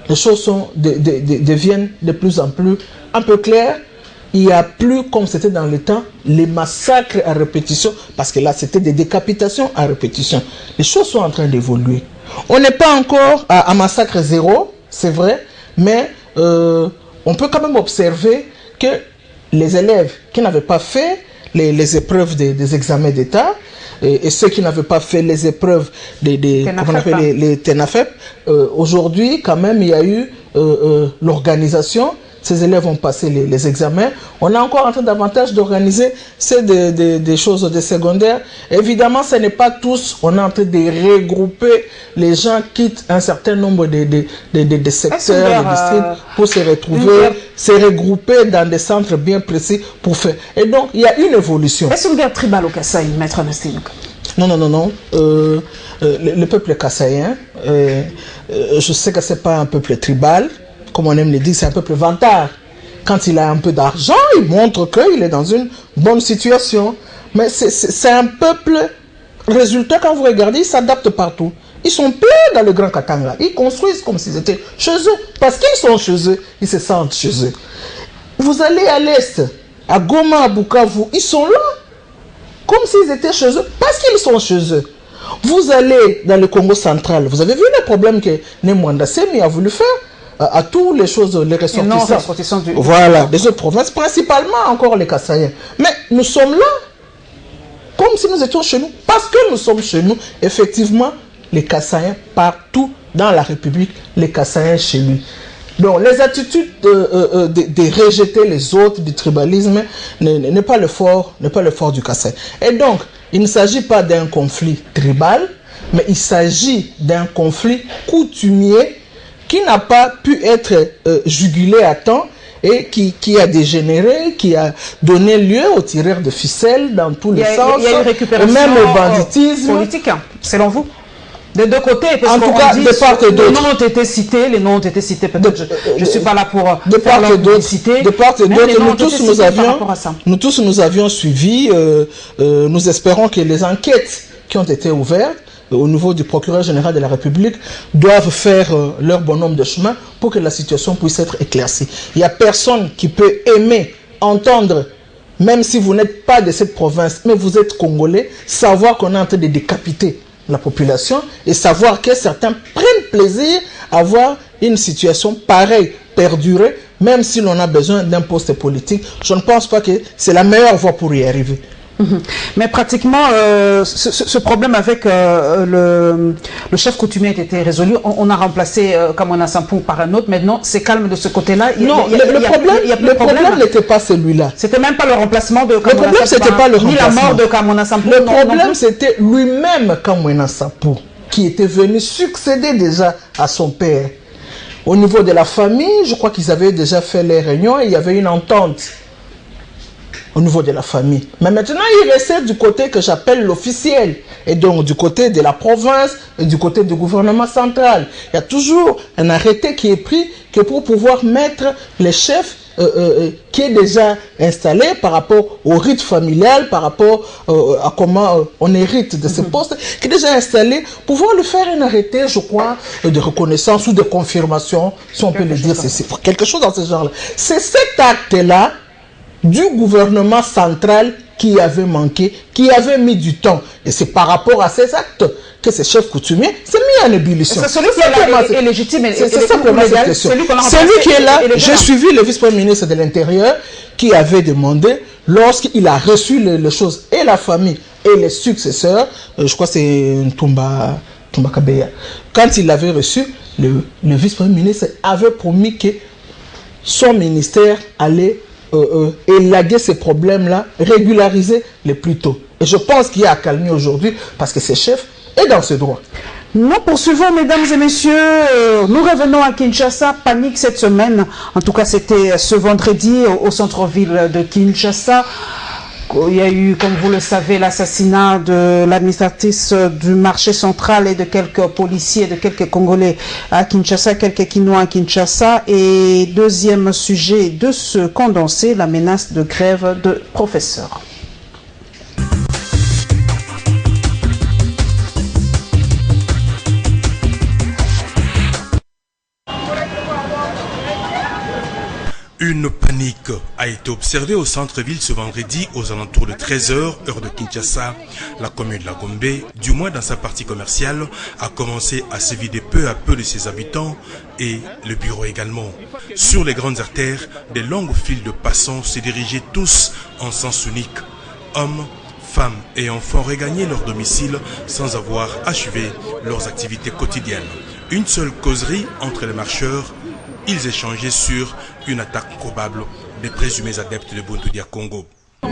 les choses deviennent de plus en plus un peu claires. Il n'y a plus, comme c'était dans le temps, les massacres à répétition, parce que là, c'était des décapitations à répétition. Les choses sont en train d'évoluer. On n'est pas encore à massacre zéro, c'est vrai, mais... on peut quand même observer que les élèves qui n'avaient pas fait les épreuves des examens d'État et ceux qui n'avaient pas fait les épreuves les TENAFEP, aujourd'hui quand même il y a eu l'organisation ces élèves ont passé les examens. On est encore en train davantage d'organiser des choses des secondaires. Évidemment, ce n'est pas tous. On est en train de regrouper. Les gens quittent un certain nombre de secteurs, de districts pour se retrouver, se regrouper dans des centres bien précis pour faire. Et donc, il y a une évolution. Est-ce une guerre tribale au Kasaï, Maître Nestinuka? Non. Le peuple kassaïen, je sais que ce n'est pas un peuple tribal, comme on aime le dire, c'est un peuple vantard. Quand il a un peu d'argent, il montre qu'il est dans une bonne situation. Mais c'est un peuple, résultat, quand vous regardez, ils s'adaptent partout. Ils sont pleins dans le Grand Katanga. Ils construisent comme s'ils étaient chez eux. Parce qu'ils sont chez eux, ils se sentent chez eux. Vous allez à l'Est, à Goma, à Bukavu, ils sont là. Comme s'ils étaient chez eux, parce qu'ils sont chez eux. Vous allez dans le Congo central, vous avez vu les problèmes que Nemwanda Semi a voulu faire à toutes les choses, les ressortissants. Voilà, des autres provinces, principalement encore les Kassaïens. Mais nous sommes là, comme si nous étions chez nous, parce que nous sommes chez nous, effectivement, les Kassaïens partout dans la République, les Kassaïens chez lui. Donc, les attitudes de rejeter les autres, du tribalisme, n'est pas le fort du Kasaï. Et donc, il ne s'agit pas d'un conflit tribal, mais il s'agit d'un conflit coutumier qui n'a pas pu être jugulé à temps et qui a dégénéré, qui a donné lieu aux tireurs de ficelles dans tous les sens, il y a une récupération même au banditisme. Politique, hein, selon vous? Des deux côtés, parce en tout cas, de part et d'autre. Les noms ont été cités, peut-être je ne suis pas là pour de part et d'autre. De part et d'autre, nous tous nous avions suivi, nous espérons que les enquêtes qui ont été ouvertes au niveau du procureur général de la République doivent faire leur bonhomme de chemin pour que la situation puisse être éclaircie. Il n'y a personne qui peut aimer entendre, même si vous n'êtes pas de cette province, mais vous êtes congolais, savoir qu'on est en train de décapiter la population et savoir que certains prennent plaisir à voir une situation pareille perdurer, même si l'on a besoin d'un poste politique. Je ne pense pas que c'est la meilleure voie pour y arriver. Mais pratiquement, ce problème avec le chef coutumier a été résolu. On a remplacé Kamwana Sampou par un autre. Maintenant, c'est calme de ce côté-là. Non, le problème n'était pas celui-là. C'était même pas le remplacement de Kamwana Sampou. Le problème, c'était pas le remplacement. Ni la mort de Kamwana Sampou. Le problème, c'était lui-même, Kamwana Sampou, qui était venu succéder déjà à son père. Au niveau de la famille, je crois qu'ils avaient déjà fait les réunions et il y avait une entente au niveau de la famille. Mais maintenant, il restait du côté que j'appelle l'officiel. Et donc, du côté de la province et du côté du gouvernement central. Il y a toujours un arrêté qui est pris que pour pouvoir mettre les chefs qui est déjà installé par rapport au rite familial, par rapport à comment on hérite de ces postes, qui est déjà installé, pouvoir lui faire un arrêté, je crois, de reconnaissance ou de confirmation, si on peut le dire, c'est quelque chose dans ce genre-là. C'est cet acte-là du gouvernement central qui avait manqué, qui avait mis du temps. Et c'est par rapport à ces actes que ces chefs coutumiers s'est mis en ébullition. C'est celui qui est légitime. C'est simplement cette question. Celui qui est là, j'ai suivi le vice-premier ministre de l'Intérieur qui avait demandé, lorsqu'il a reçu les choses, et la famille et les successeurs, je crois que c'est Ntumba Kabeya, quand il l'avait reçu, le vice-premier ministre avait promis que son ministère allait élaguer ces problèmes-là, régulariser les plus tôt. Et je pense qu'il y a accalmie aujourd'hui parce que ces chefs est dans ce droit. Nous poursuivons, mesdames et messieurs. Nous revenons à Kinshasa. Panique cette semaine. En tout cas, c'était ce vendredi au centre-ville de Kinshasa. Il y a eu, comme vous le savez, l'assassinat de l'administratrice du marché central et de quelques policiers, de quelques Congolais à Kinshasa, quelques Kinois à Kinshasa. Et deuxième sujet de ce condensé, la menace de grève de professeurs. Une panique a été observée au centre-ville ce vendredi aux alentours de 13h, heure de Kinshasa. La commune de la Gombe, du moins dans sa partie commerciale, a commencé à se vider peu à peu de ses habitants et le bureau également. Sur les grandes artères, des longues files de passants se dirigeaient tous en sens unique. Hommes, femmes et enfants regagnaient leur domicile sans avoir achevé leurs activités quotidiennes. Une seule causerie entre les marcheurs. Ils échangeaient sur une attaque probable des présumés adeptes de Buntu Dia Congo. Vous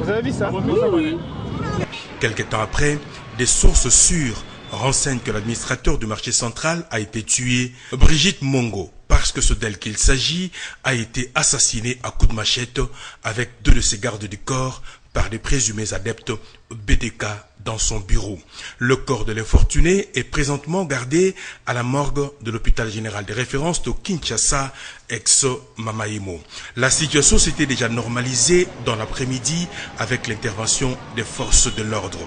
avez vu ça? Oui. Quelque temps après, des sources sûres renseignent que l'administrateur du marché central a été tué, Brigitte Mongo, parce que ce d'elle qu'il s'agit a été assassiné à coups de machette avec 2 de ses gardes du corps par des présumés adeptes BDK dans son bureau. Le corps de l'infortuné est présentement gardé à la morgue de l'hôpital général de référence de Kinshasa, ex-Mamaimo. La situation s'était déjà normalisée dans l'après-midi avec l'intervention des forces de l'ordre.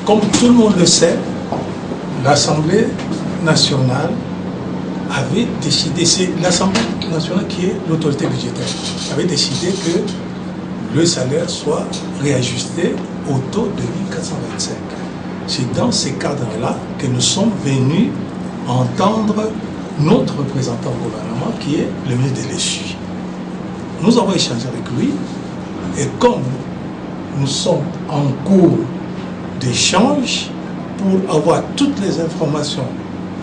Comme tout le monde le sait, l'Assemblée nationale avait décidé, c'est l'Assemblée nationale qui est l'autorité budgétaire, avait décidé que le salaire soit réajusté au taux de 1425. C'est dans ces cadres-là que nous sommes venus entendre notre représentant au gouvernement qui est le ministre de l'Échi. Nous avons échangé avec lui et comme nous sommes en cours d'échange pour avoir toutes les informations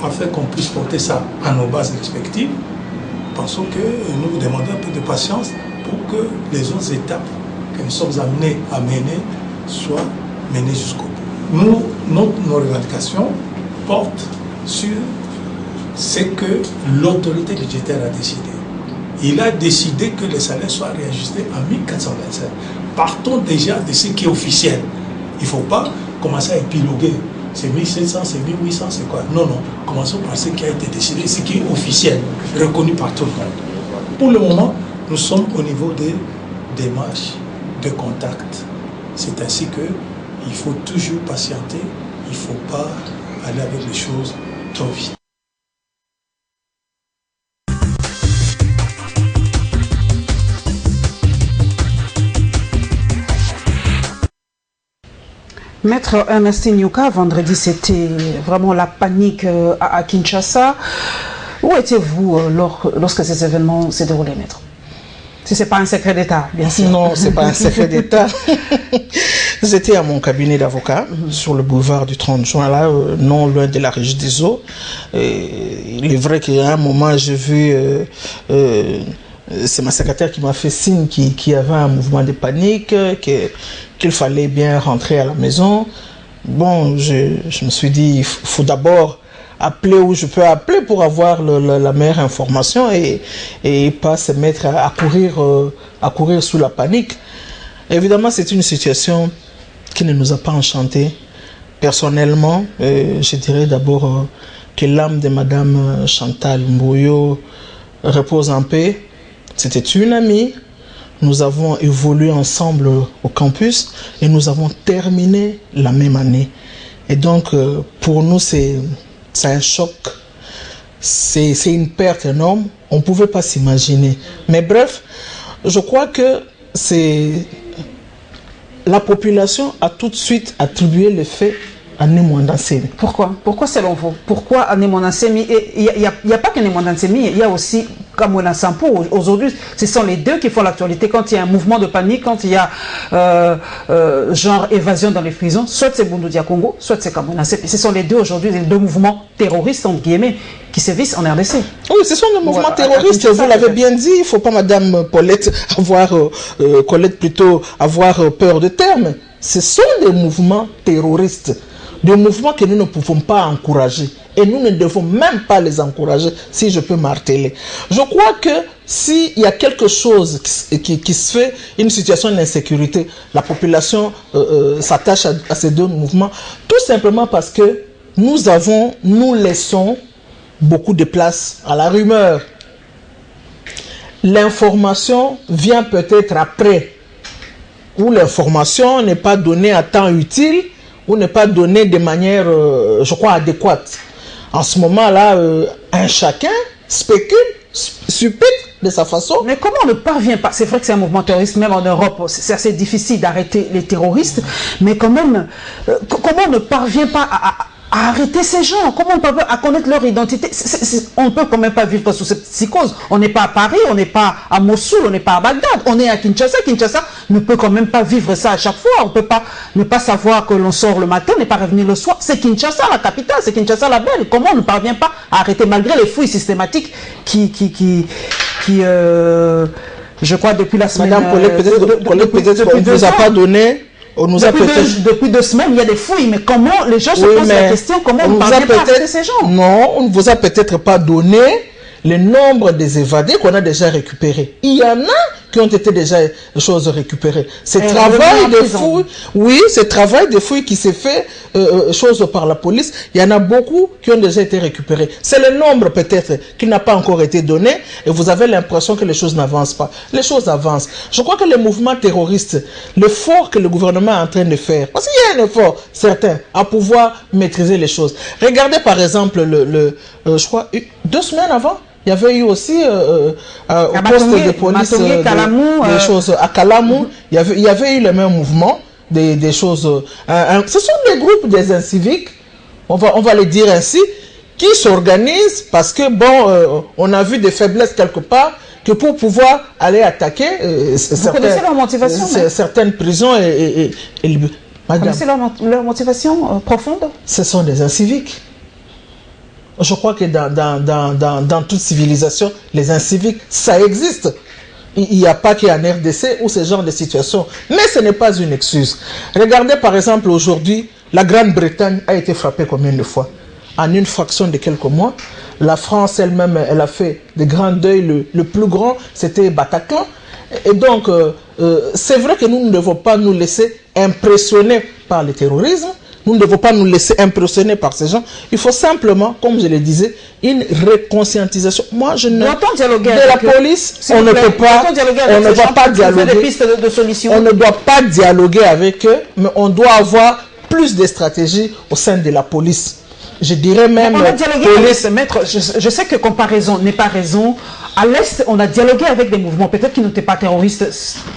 afin qu'on puisse porter ça à nos bases respectives, pensons que nous vous demandons un peu de patience pour que les autres étapes que nous sommes amenés à mener soient menées jusqu'au bout. Nos revendications portent sur ce que l'autorité budgétaire a décidé. Il a décidé que les salaires soient réajustés à 1425. Partons déjà de ce qui est officiel. Il ne faut pas commencer à épiloguer. C'est 1700, c'est 1800, c'est quoi? Non, non. Commençons par ce qui a été décidé, ce qui est officiel, reconnu par tout le monde. Pour le moment, nous sommes au niveau des démarches de contact. C'est ainsi qu'il faut toujours patienter. Il ne faut pas aller avec les choses trop vite. Maître Ernestine Nyuka, vendredi c'était vraiment la panique à Kinshasa. Où étiez-vous lorsque ces événements s'est déroulés, maître? Si ce n'est pas un secret d'État, bien sûr. Non, ce n'est pas un secret d'État. J'étais à mon cabinet d'avocat sur le boulevard du 30 juin, là, non loin de la Régie des Eaux. Il est vrai qu'à un moment, j'ai vu... c'est ma secrétaire qui m'a fait signe qu'il y avait un mouvement de panique, qu'il fallait bien rentrer à la maison. Bon, je me suis dit, il faut d'abord appeler où je peux appeler pour avoir la meilleure information et pas se mettre à courir sous la panique. Évidemment, c'est une situation qui ne nous a pas enchantés. Personnellement, je dirais d'abord que l'âme de Madame Chantal Mboyo repose en paix. C'était une amie, nous avons évolué ensemble au campus et nous avons terminé la même année. Et donc, pour nous, c'est un choc, c'est une perte énorme, on ne pouvait pas s'imaginer. Mais bref, je crois que la population a tout de suite attribué le fait à Némondansemi. Pourquoi? Pourquoi selon vous? Pourquoi à Némondansemi? Il n'y a pas que Némondansemi, il y a aussi Kamwina Sampo. Aujourd'hui, ce sont les deux qui font l'actualité. Quand il y a un mouvement de panique, quand il y a genre évasion dans les prisons, soit c'est Buntu Dia Congo, soit c'est Kamwina Sampo. Ce sont les deux aujourd'hui, les deux mouvements terroristes, entre guillemets, qui sévissent en RDC. Oui, ce sont des mouvements terroristes, vous l'avez bien dit. Il ne faut pas, Madame Paulette, Colette plutôt, avoir peur de terme. Ce sont des mouvements terroristes. Des mouvements que nous ne pouvons pas encourager. Et nous ne devons même pas les encourager, si je peux marteler. Je crois que s'il y a quelque chose qui se fait, une situation d'insécurité, la population s'attache à ces deux mouvements, tout simplement parce que nous laissons beaucoup de place à la rumeur. L'information vient peut-être après, où l'information n'est pas donnée à temps utile, ou n'est pas donné de manière, je crois, adéquate. En ce moment-là, un chacun spécule, suppute de sa façon. Mais comment on ne parvient pas, c'est vrai que c'est un mouvement terroriste, même en Europe, c'est assez difficile d'arrêter les terroristes, mais quand même, comment on ne parvient pas à arrêter ces gens? Comment on peut à connaître leur identité? On ne peut quand même pas vivre sous cette psychose. On n'est pas à Paris, on n'est pas à Mossoul, on n'est pas à Bagdad, on est à Kinshasa. Kinshasa ne peut quand même pas vivre ça à chaque fois. On ne peut pas ne pas savoir que l'on sort le matin, n'est pas revenir le soir. C'est Kinshasa la capitale, c'est Kinshasa la belle. Comment on ne parvient pas à arrêter malgré les fouilles systématiques je crois depuis la semaine... Madame Colette, peut-être qu'on ne vous a pas donné... Depuis 2 semaines, il y a des fouilles, mais comment les gens se posent la question, comment on ne parvient pas à arrêter ces gens? Non, on ne vous a peut-être pas donné le nombre des évadés qu'on a déjà récupérés. Il y en a qui ont été déjà choses récupérées. C'est travail de fouilles, oui, c'est travail de fouilles qui s'est fait chose par la police. Il y en a beaucoup qui ont déjà été récupérés. C'est le nombre peut-être qui n'a pas encore été donné et vous avez l'impression que les choses n'avancent pas. Les choses avancent. Je crois que les mouvements terroristes, l'effort que le gouvernement est en train de faire, parce qu'il y a un effort certain à pouvoir maîtriser les choses. Regardez par exemple je crois 2 semaines avant, il y avait eu aussi au poste de police des choses à Kalamou, il y avait eu le même mouvement, des choses. Ce sont des groupes des inciviques, on va les dire ainsi, qui s'organisent parce que bon, on a vu des faiblesses quelque part, que pour pouvoir aller attaquer certaines prisons Vous connaissez leur motivation profonde? Ce sont des inciviques. Je crois que dans toute civilisation, les inciviques, ça existe. Il n'y a pas qu'en RDC ou ce genre de situation. Mais ce n'est pas une excuse. Regardez par exemple aujourd'hui, la Grande-Bretagne a été frappée combien de fois? En une fraction de quelques mois. La France elle-même, elle a fait de grands deuils. Le plus grand, c'était Bataclan. Et donc, c'est vrai que nous ne devons pas nous laisser impressionner par le terrorisme. Nous ne devons pas nous laisser impressionner par ces gens. Il faut simplement, comme je le disais, une réconscientisation. Moi, je ne... De la police, on ne peut pas... On ne doit pas dialoguer. On ne doit pas dialoguer avec eux, mais on doit avoir plus de stratégies au sein de la police. Je dirais même... On a dialogué avec maître, je sais que comparaison n'est pas raison. À l'Est, on a dialogué avec des mouvements, peut-être qu'ils n'étaient pas terroristes,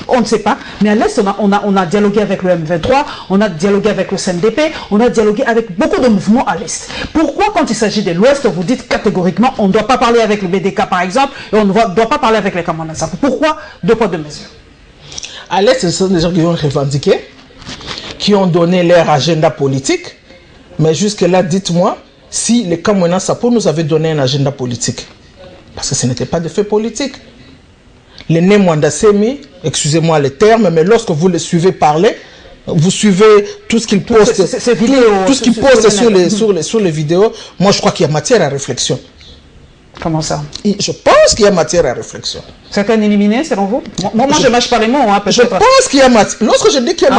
on ne sait pas. Mais à l'Est, on a dialogué avec le M23, on a dialogué avec le CNDP, on a dialogué avec beaucoup de mouvements à l'Est. Pourquoi, quand il s'agit de l'Ouest, vous dites catégoriquement, on ne doit pas parler avec le BDK, par exemple, et on ne doit pas parler avec les Kamana? Pourquoi 2 poids 2 mesures? À l'Est, ce sont des gens qui ont revendiqué, qui ont donné leur agenda politique. Mais jusque-là, dites-moi, si les Kamana Sapo nous avaient donné un agenda politique. Parce que ce n'était pas de fait politique. Les Nemwandasemi, excusez-moi le terme, mais lorsque vous les suivez parler, vous suivez tout ce qu'ils postent, tout ce qu'ils postent sur les vidéos, moi je crois qu'il y a matière à réflexion. Comment ça? Je pense qu'il y a matière à réflexion. Certains éliminés, selon vous? Moi, je ne mâche pas les mots. Hein, je pense qu'il y a matière. Lorsque je dis qu'il y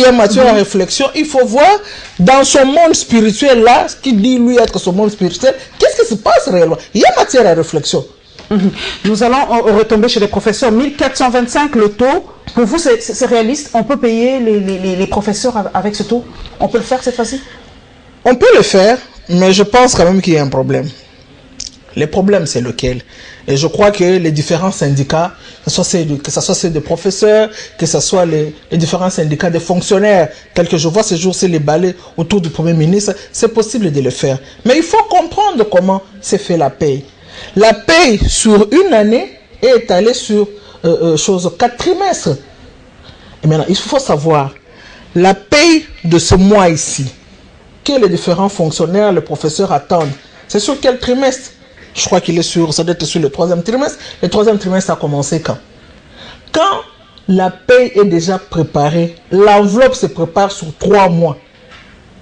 a matière à réflexion, il faut voir dans son monde spirituel là, ce qui dit lui être son monde spirituel, qu'est-ce qui se passe réellement? Il y a matière à réflexion. Nous allons retomber chez les professeurs. 1425 le taux. Pour vous, c'est réaliste? On peut payer les professeurs avec ce taux? On peut le faire cette fois-ci? On peut le faire, mais je pense quand même qu'il y a un problème. Le problème, c'est lequel? Et je crois que les différents syndicats, que ce soit ceux des professeurs, que ce soit les différents syndicats des fonctionnaires, tels que je vois ces jours-ci les balais autour du Premier ministre, c'est possible de le faire. Mais il faut comprendre comment s'est fait la paye. La paye sur une année est étalée sur 4 trimestres. Et maintenant, il faut savoir, la paye de ce mois ici, que les différents fonctionnaires, les professeurs attendent, c'est sur quel trimestre? Je crois qu'il est sur, ça doit être sur le 3e trimestre. Le 3e trimestre a commencé quand? Quand la paye est déjà préparée, l'enveloppe se prépare sur 3 mois.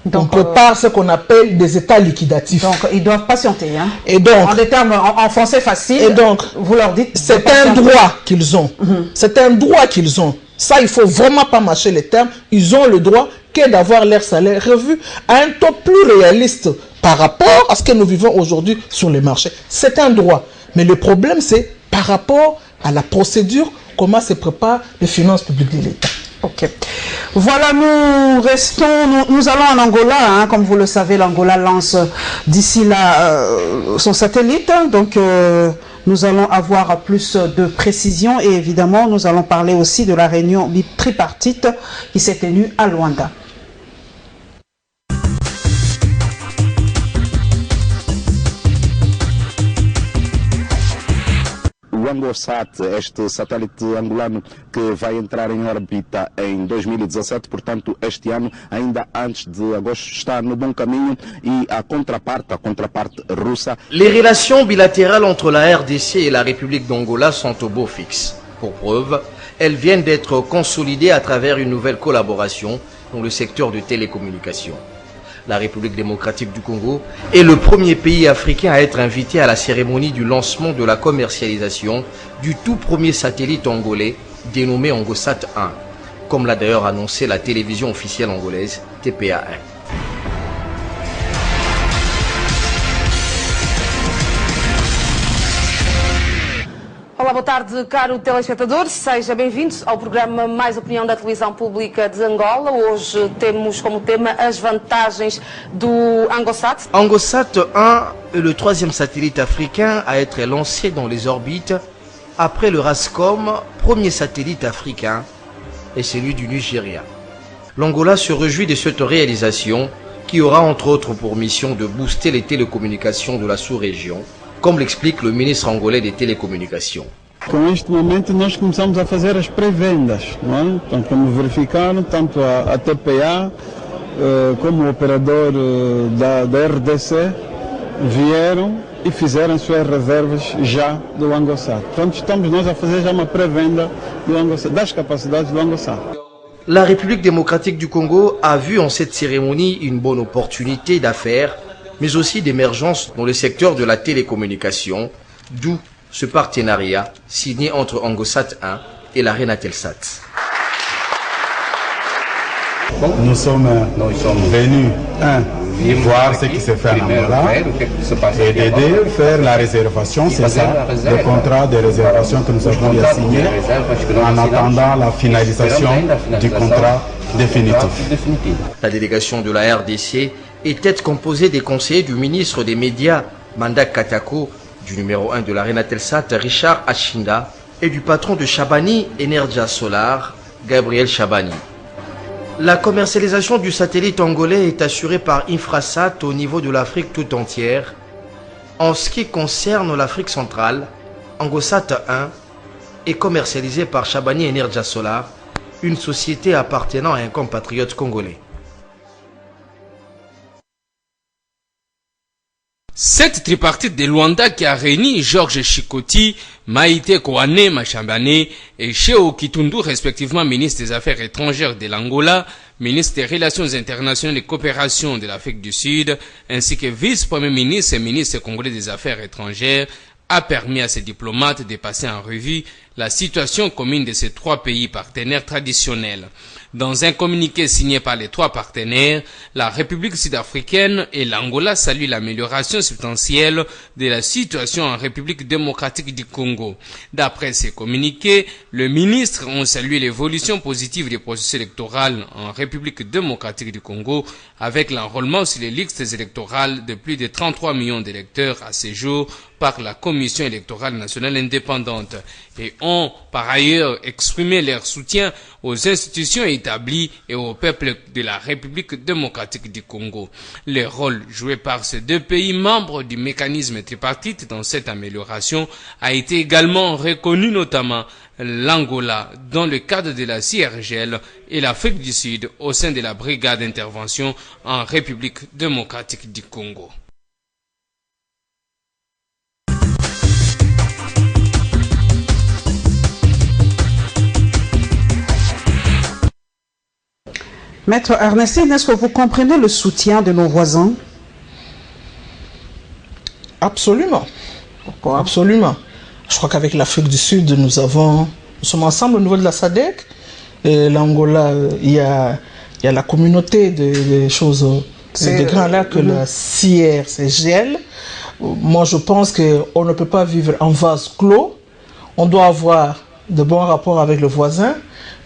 Donc, on prépare ce qu'on appelle des états liquidatifs. Donc, ils doivent patienter. Hein? Et donc, en des termes, en français facile, et donc, vous leur dites... C'est un droit qu'ils ont. C'est un droit qu'ils ont. Ça, il ne faut vraiment pas mâcher les termes. Ils ont le droit que d'avoir leur salaire revu à un taux plus réaliste par rapport à ce que nous vivons aujourd'hui sur les marchés. C'est un droit. Mais le problème, c'est par rapport à la procédure, comment se préparent les finances publiques de l'État. Ok. Voilà, nous allons en Angola, hein, comme vous le savez, l'Angola lance d'ici là son satellite, donc nous allons avoir plus de précisions et évidemment nous allons parler aussi de la réunion tripartite qui s'est tenue à Luanda. o ANGOSAT, este satélite angolano que vai entrar em órbita em 2017, portanto este ano, ainda antes de agosto, está no bom caminho, e a contraparte russa. Les relations bilatérales entre la RDC et la République d'Angola sont au beau fixe. Pour preuve, elles viennent d'être consolidées à travers une nouvelle collaboration dans le secteur de télécommunications. La République démocratique du Congo est le premier pays africain à être invité à la cérémonie du lancement de la commercialisation du tout premier satellite angolais dénommé ANGOSAT 1, comme l'a d'ailleurs annoncé la télévision officielle angolaise TPA1. Olá, boa tarde, caro telespectador. Seja bem-vindo ao programa Mais Opinião da Televisão Pública de Angola. Hoje temos como tema as vantagens do ANGOSAT. ANGOSAT 1 est le troisième satellite africain à être lancé dans les orbites après le RASCOM, premier satellite africain, et celui du Nigeria. L'Angola se réjouit de cette réalisation qui aura entre autres pour mission de booster les télécommunications de la sous-région, como l'explique le ministre angolais des télécommunications. Com este momento nós começamos a fazer as pré-vendas, não é? Então, como verificaram, tanto a TPA como o operador da RDC vieram e fizeram suas reservas já do ANGOSAT. Portanto, estamos nós a fazer já uma pré-venda do ANGOSAT, das capacidades do ANGOSAT. La République démocratique du Congo a vu en cette cérémonie une bonne opportunité d'affaires, mais aussi d'émergence dans le secteur de la télécommunication, d'où ce partenariat signé entre ANGOSAT 1 et la Renatelsat. Nous sommes venus voir ce qui se fait en Angola et d'aider à faire la réservation, c'est ça, le contrat de réservation que nous avons signé en attendant la finalisation du contrat définitif. La délégation de la RDC était composée des conseillers du ministre des Médias, Mandak Katako, du numéro 1 de la Renatelsat, Richard Achinda, et du patron de Shabani Energia Solar, Gabriel Shabani. La commercialisation du satellite angolais est assurée par Infrasat au niveau de l'Afrique tout entière. En ce qui concerne l'Afrique centrale, ANGOSAT 1 est commercialisé par Shabani Energia Solar, une société appartenant à un compatriote congolais. Cette tripartite de Luanda qui a réuni Georges Chikoti, Maïté Kouane Machambane et Cheo Kitundu, respectivement ministre des Affaires étrangères de l'Angola, ministre des Relations internationales et coopération de l'Afrique du Sud, ainsi que vice-premier ministre et ministre congolais des Affaires étrangères, a permis à ces diplomates de passer en revue la situation commune de ces trois pays partenaires traditionnels. Dans un communiqué signé par les trois partenaires, la République sud-africaine et l'Angola saluent l'amélioration substantielle de la situation en République démocratique du Congo. D'après ces communiqués, les ministres ont salué l'évolution positive du processus électoral en République démocratique du Congo avec l'enrôlement sur les listes électorales de plus de 33 millions d'électeurs à ce jour par la Commission électorale nationale indépendante et ont par ailleurs exprimé leur soutien aux institutions établies et au peuple de la République démocratique du Congo. Le rôle joué par ces deux pays membres du mécanisme tripartite dans cette amélioration a été également reconnu, notamment l'Angola dans le cadre de la CIRGL et l'Afrique du Sud au sein de la brigade d'intervention en République démocratique du Congo. Maître Ernestine, est-ce que vous comprenez le soutien de nos voisins? Absolument. Pourquoi? Absolument. Je crois qu'avec l'Afrique du Sud, nous sommes ensemble au niveau de la SADC. L'Angola, il y a la communauté des choses, des grands lacs que la CIRGL. Moi, je pense qu'on ne peut pas vivre en vase clos. On doit avoir de bons rapports avec le voisin.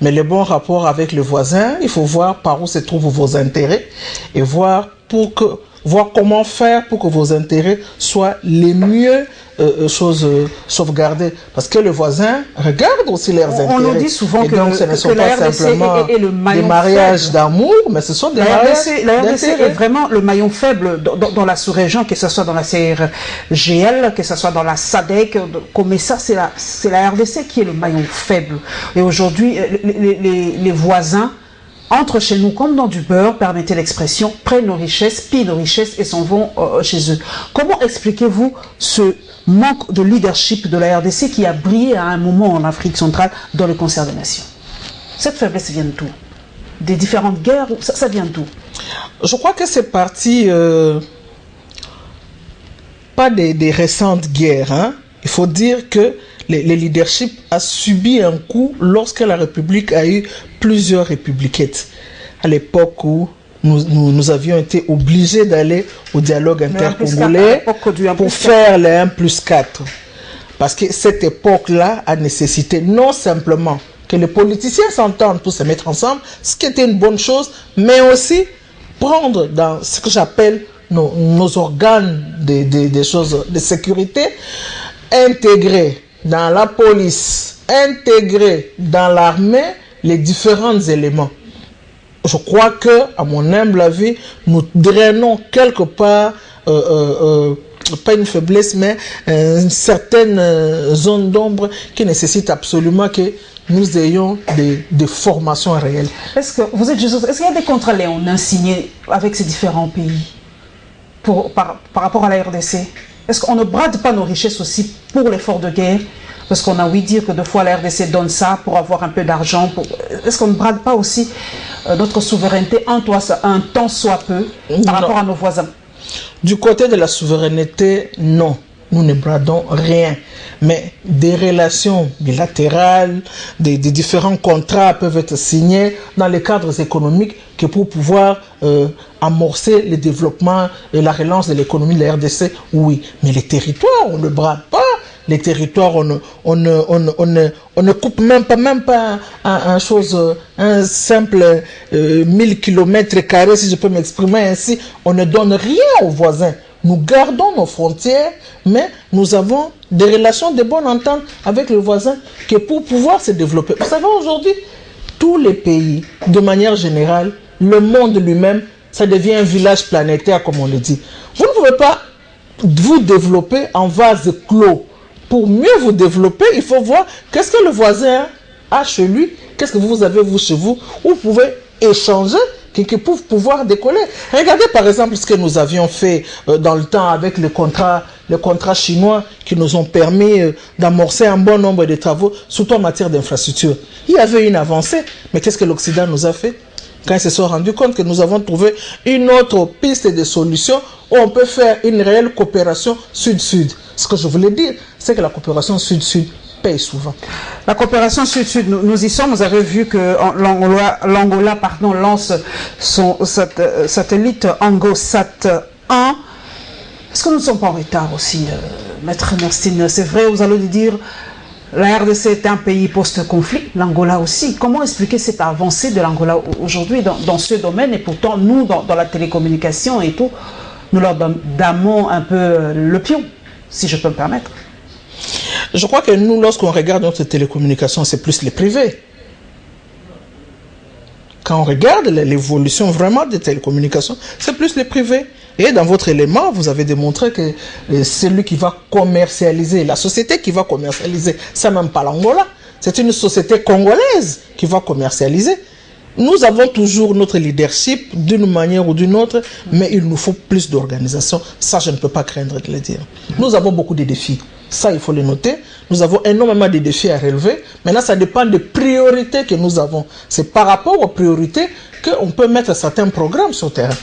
Mais les bons rapports avec le voisin, il faut voir par où se trouvent vos intérêts et voir pour que voir comment faire pour que vos intérêts soient les mieux sauvegardés. Parce que les voisins regardent aussi leurs intérêts. On nous dit souvent que, donc, ce ne sont pas simplement des mariages d'amour, mais ce sont des mariages d'intérêt. La RDC est vraiment le maillon faible dans la sous-région, que ce soit dans la CRGL, que ce soit dans la SADC, comme ça, c'est la RDC qui est le maillon faible. Et aujourd'hui, les voisins entrent chez nous comme dans du beurre, permettez l'expression, prennent nos richesses, pillent nos richesses et s'en vont chez eux. Comment expliquez-vous ce manque de leadership de la RDC qui a brillé à un moment en Afrique centrale dans le concert des nations? Cette faiblesse vient d'où? Des différentes guerres? Ça vient d'où? Je crois que c'est parti pas des récentes guerres. Hein. Il faut dire que le leadership a subi un coup lorsque la République a eu plusieurs républiquettes. À l'époque où nous avions été obligés d'aller au dialogue intercongolais pour faire les 1+4. Parce que cette époque-là a nécessité non simplement que les politiciens s'entendent pour se mettre ensemble, ce qui était une bonne chose, mais aussi prendre dans ce que j'appelle nos organes des choses de sécurité, intégrer dans la police, intégrer dans l'armée les différents éléments. Je crois que, à mon humble avis, nous drainons quelque part, pas une faiblesse, mais une certaine zone d'ombre qui nécessite absolument que nous ayons des formations réelles. Est-ce que vous êtes juste, est-ce qu'il y a des contrats léonins signés avec ces différents pays par rapport à la RDC? Est-ce qu'on ne brade pas nos richesses aussi pour l'effort de guerre? Parce qu'on a ouï dire que 2 fois la RDC donne ça pour avoir un peu d'argent. Est-ce qu'on ne brade pas aussi notre souveraineté un temps soit peu par rapport à nos voisins? Du côté de la souveraineté, non. Nous ne bradons rien. Mais des relations bilatérales, des différents contrats peuvent être signés dans les cadres économiques que pour pouvoir amorcer le développement et la relance de l'économie de la RDC, oui. Mais les territoires, on ne brade pas. Les territoires, on ne coupe même pas un simple 1000 km², si je peux m'exprimer ainsi. On ne donne rien aux voisins. Nous gardons nos frontières, mais nous avons des relations de bonne entente avec les voisins que pour pouvoir se développer. Vous savez, aujourd'hui, tous les pays, de manière générale, le monde lui-même, ça devient un village planétaire, comme on le dit. Vous ne pouvez pas vous développer en vase clos. Pour mieux vous développer, il faut voir qu'est-ce que le voisin a chez lui, qu'est-ce que vous avez vous chez vous, où vous pouvez échanger pour pouvoir décoller. Regardez par exemple ce que nous avions fait dans le temps avec les contrats chinois qui nous ont permis d'amorcer un bon nombre de travaux, surtout en matière d'infrastructure. Il y avait une avancée, mais qu'est-ce que l'Occident nous a fait? Quand ils se sont rendus compte que nous avons trouvé une autre piste de solution où on peut faire une réelle coopération sud-sud. Ce que je voulais dire, c'est que la coopération sud-sud paye souvent. La coopération sud-sud, nous y sommes. Vous avez vu que l'Angola lance son satellite ANGOSat 1. Est-ce que nous ne sommes pas en retard aussi, Maître Ernestine? C'est vrai, vous allez dire, la RDC est un pays post-conflit, l'Angola aussi. Comment expliquer cette avancée de l'Angola aujourd'hui dans ce domaine? Et pourtant, nous, dans la télécommunication et tout, nous leur damons un peu le pion, si je peux me permettre. Je crois que nous, lorsqu'on regarde notre télécommunication, c'est plus les privés. Quand on regarde l'évolution vraiment des télécommunications, c'est plus les privés. Et dans votre élément, vous avez démontré que celui qui va commercialiser, la société qui va commercialiser, c'est même pas l'Angola, c'est une société congolaise qui va commercialiser. Nous avons toujours notre leadership d'une manière ou d'une autre, mais il nous faut plus d'organisation. Ça, je ne peux pas craindre de le dire. Nous avons beaucoup de défis. Ça, il faut le noter. Nous avons énormément de défis à relever. Maintenant, ça dépend des priorités que nous avons. C'est par rapport aux priorités qu'on peut mettre certains programmes sur le terrain.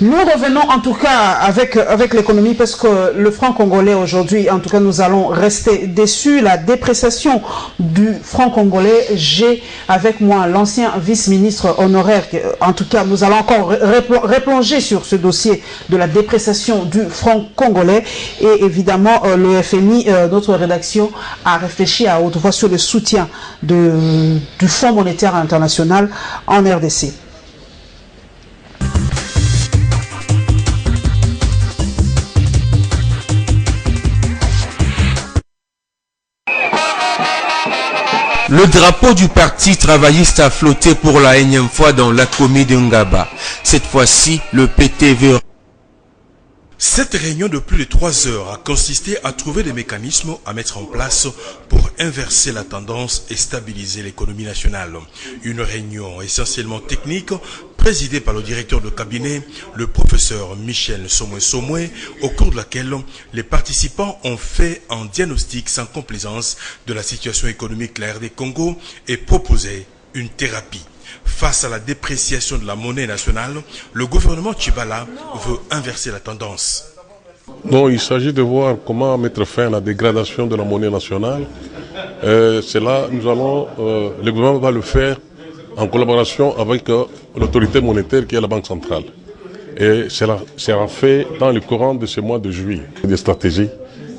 Nous revenons en tout cas avec l'économie parce que le franc congolais aujourd'hui, en tout cas nous allons rester déçus. La dépréciation du franc congolais, j'ai avec moi l'ancien vice-ministre honoraire, en tout cas nous allons encore replonger sur ce dossier de la dépréciation du franc congolais et évidemment le FMI, notre rédaction a réfléchi à haute voix sur le soutien du Fonds monétaire international en RDC. Le drapeau du parti travailliste a flotté pour la énième fois dans la commune de Ngaba. Cette fois-ci, le PTV. Cette réunion de plus de 3 heures a consisté à trouver des mécanismes à mettre en place pour inverser la tendance et stabiliser l'économie nationale. Une réunion essentiellement technique présidée par le directeur de cabinet, le professeur Michel Somoué, au cours de laquelle les participants ont fait un diagnostic sans complaisance de la situation économique de la RD Congo et proposé une thérapie. Face à la dépréciation de la monnaie nationale, le gouvernement Tshibala veut inverser la tendance. Non, il s'agit de voir comment mettre fin à la dégradation de la monnaie nationale. Cela, le gouvernement va le faire en collaboration avec l'autorité monétaire qui est la Banque centrale. Et cela sera fait dans le courant de ce mois de juillet. Des stratégies